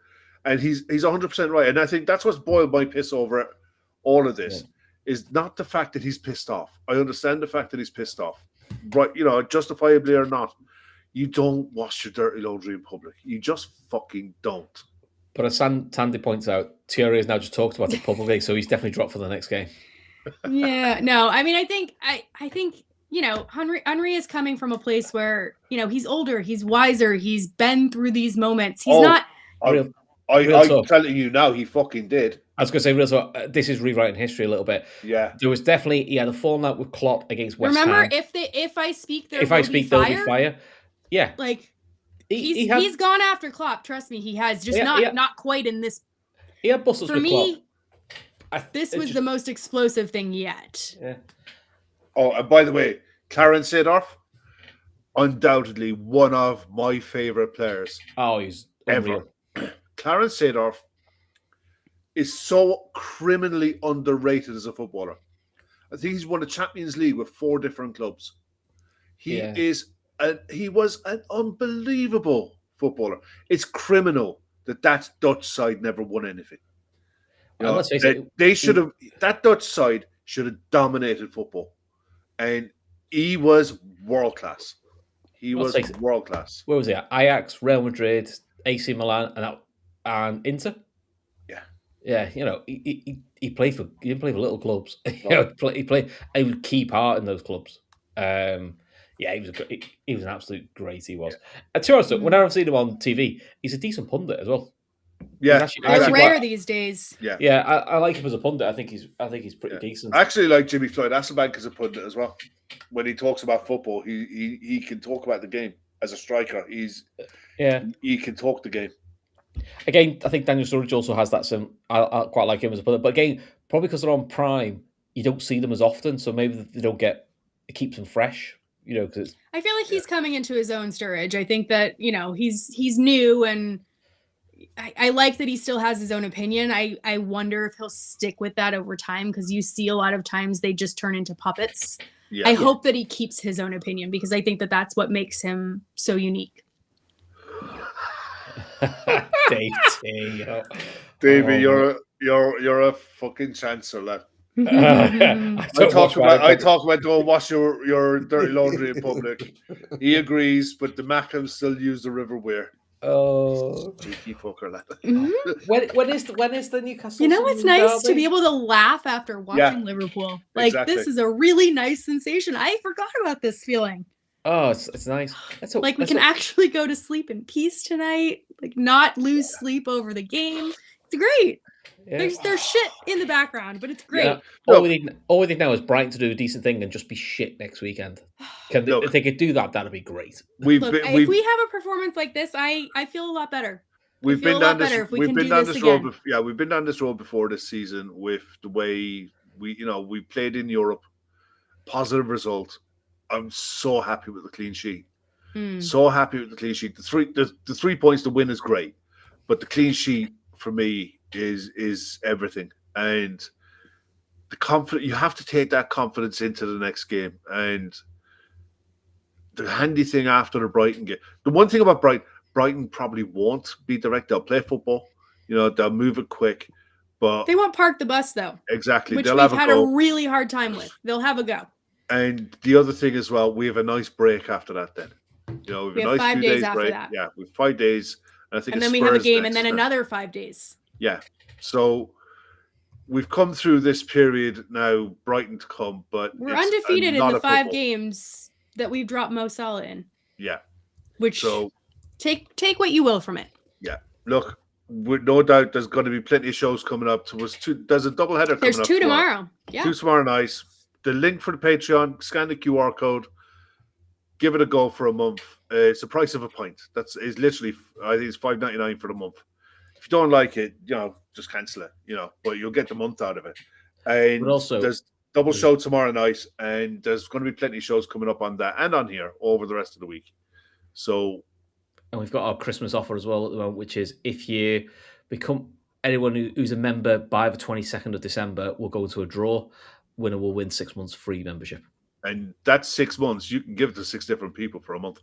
and he's 100% right, and I think that's what's boiled my piss over all of this is not the fact that he's pissed off. I understand the fact that he's pissed off, right? You know, justifiably or not, you don't wash your dirty laundry in public. You just fucking don't. But as Tandy points out, Thierry has now just talked about it publicly, so he's definitely dropped for the next game. Yeah, no, I mean, I think, you know, Henry is coming from a place where, you know, he's older, he's wiser, he's been through these moments. He's not. I'm telling you now, he fucking did. I was going to say, real talk, this is rewriting history a little bit. Yeah. There was definitely, he had a falling out with Klopp against West Ham. Remember, if I speak, there'll be fire. Yeah. Like, he's gone after Klopp. Trust me, he has. Just not quite in this. He had bustles with Klopp. This was the most explosive thing yet. Yeah. Oh, and by the way, Clarence Seedorf, undoubtedly one of my favorite players. Oh, he's ever. Clarence Seedorf is so criminally underrated as a footballer. I think he's won the Champions League with 4 different clubs. He was an unbelievable footballer. It's criminal that Dutch side never won anything. You know, they should have. That Dutch side should have dominated football, and he was world class. World class. Where was he at? Ajax, Real Madrid, AC Milan, and Inter. Yeah. You know, he played for little clubs. He played a key part in those clubs. He was an absolute great. He was. And to be honest, when I've seen him on TV, he's a decent pundit as well. Yeah, it's rare these days. Yeah. I like him as a pundit. I think he's pretty decent. I actually like Jimmy Floyd Hasselbank as a pundit as well. When he talks about football, he can talk about the game as a striker. He can talk the game. Again, I think Daniel Sturridge also has that. I quite like him as a pundit, but again, probably because they're on Prime, you don't see them as often, so maybe they don't get. It keeps them fresh. You know, because I feel like he's coming into his own, Sturridge. I think that, you know, he's new, and I like that he still has his own opinion. I wonder if he'll stick with that over time, because you see a lot of times they just turn into puppets. I hope that he keeps his own opinion, because I think that that's what makes him so unique. Davey, you're a fucking chancer, lad. I talk about don't wash your dirty laundry in public. He agrees, but the Mackhams still use the river wear. Oh, cheeky fucker, lad. When is the Newcastle? You know what's nice to be able to laugh after watching Liverpool. Like this is a really nice sensation. I forgot about this feeling. Oh, it's nice. We can actually go to sleep in peace tonight. Like not lose sleep over the game. It's great. Yeah. There's shit in the background, but it's great. Yeah. All we need now is Brighton to do a decent thing and just be shit next weekend. If they could do that, that'd be great. If we have a performance like this, I feel a lot better. We've been down this road. Yeah, we've been down this road before this season with the way we played in Europe. Positive result. I'm so happy with the clean sheet. So happy with the clean sheet. The 3 points to win is great, but the clean sheet for me is everything. And the confidence, you have to take that confidence into the next game. And the handy thing after the Brighton game, the one thing about Brighton probably won't be direct. They'll play football. They'll move it quick. But they won't park the bus though. Exactly. Which we've had a really hard time with. They'll have a go. And the other thing as well, we have a nice break after that then. We have 5 days after break. That. Yeah, we have 5 days. And then we have a game and then another 5 days. Yeah. So we've come through this period now, Brighton to come, but we're undefeated in the 5 games that we've dropped Mo Salah in. Yeah. Which take what you will from it. Yeah. Look, with no doubt there's going to be plenty of shows coming up. There's a double header coming up. There's 2 tomorrow. Yeah. 2 tomorrow night. The link for the Patreon, scan the QR code, give it a go for a month. It's the price of a pint. Is literally, I think it's $5.99 for the month. If you don't like it, just cancel it, but you'll get the month out of it. And but also, there's double show tomorrow night, and there's going to be plenty of shows coming up on that and on here over the rest of the week. So, and we've got our Christmas offer as well at the moment, which is if you become anyone who's a member by the 22nd of December, we'll go into a draw. Winner will win 6 months free membership. And that's 6 months. You can give it to 6 different people for a month.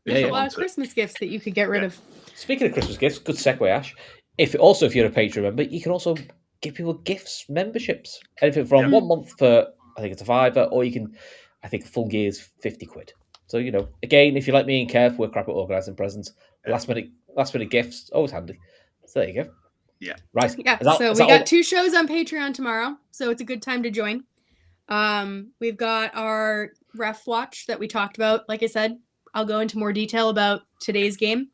There's a lot of Christmas gifts that you could get rid of. Speaking of Christmas gifts, good segue, Ash. If you're a Patreon member, you can also give people gifts, memberships. Anything from 1 month for, I think it's a £5, or you can, I think a full year is £50. So, again, if you like me and Kev, we're crap at organising presents. Yeah. Last minute gifts, always handy. So there you go. Yeah. Right. Yeah. We got 2 shows on Patreon tomorrow, so it's a good time to join. We've got our ref watch that we talked about. Like I said, I'll go into more detail about today's game.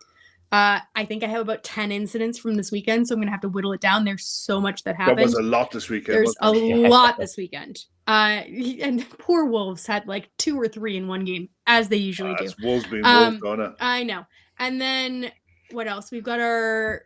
I think I have about 10 incidents from this weekend, so I'm going to have to whittle it down. There's so much that happened. That was a lot this weekend. There's a lot this weekend. And poor Wolves had like 2 or 3 in one game, as they usually do. Wolves being Wolves, don't it? I know. And then what else? We're going to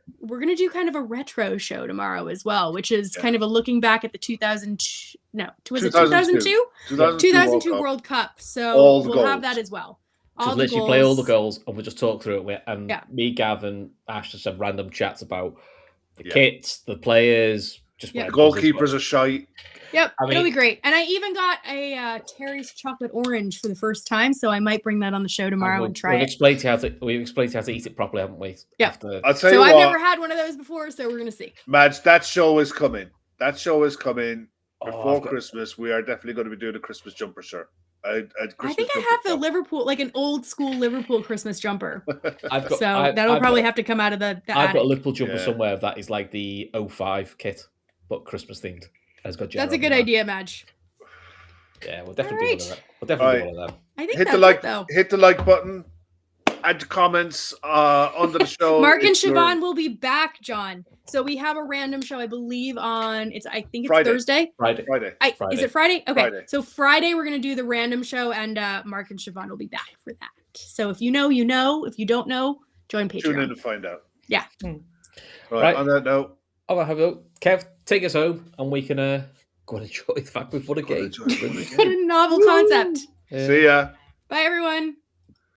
do kind of a retro show tomorrow as well, which is kind of a looking back at the 2002 World Cup. So we'll have that as well. Just literally play all the goals and we'll just talk through it. And me, Gav, and Ash just have random chats about the kits, the players, just the goalkeepers are shite. Yep, it'll be great. And I even got a Terry's chocolate orange for the first time, so I might bring that on the show tomorrow and try it. We've explained how to eat it properly, haven't we? Yeah. I've never had one of those before, so we're gonna see. Madge, that show is coming. Before Christmas. We are definitely going to be doing a Christmas jumper shirt. I think I have the Liverpool, like an old school Liverpool Christmas jumper. That'll probably have to come out of the I've attic. got a Liverpool jumper somewhere that is like the 05 kit, but Christmas themed. That's a good idea, Madge. Yeah, we'll definitely do one of that. We'll definitely do one of them. I think hit the like button, add comments under the show. Mark and Siobhan will be back, John. So we have a random show, I believe, I think it's Friday. Thursday. Friday. Is it Friday? Okay. Friday. So Friday we're going to do the random show, and Mark and Siobhan will be back for that. So if you know, you know. If you don't know, join Patreon. Tune in to find out. Yeah. Right. On that note. I'll have a Kev, take us home, and we can go and enjoy the fact we've won a game. What a novel concept. See ya. Bye, everyone.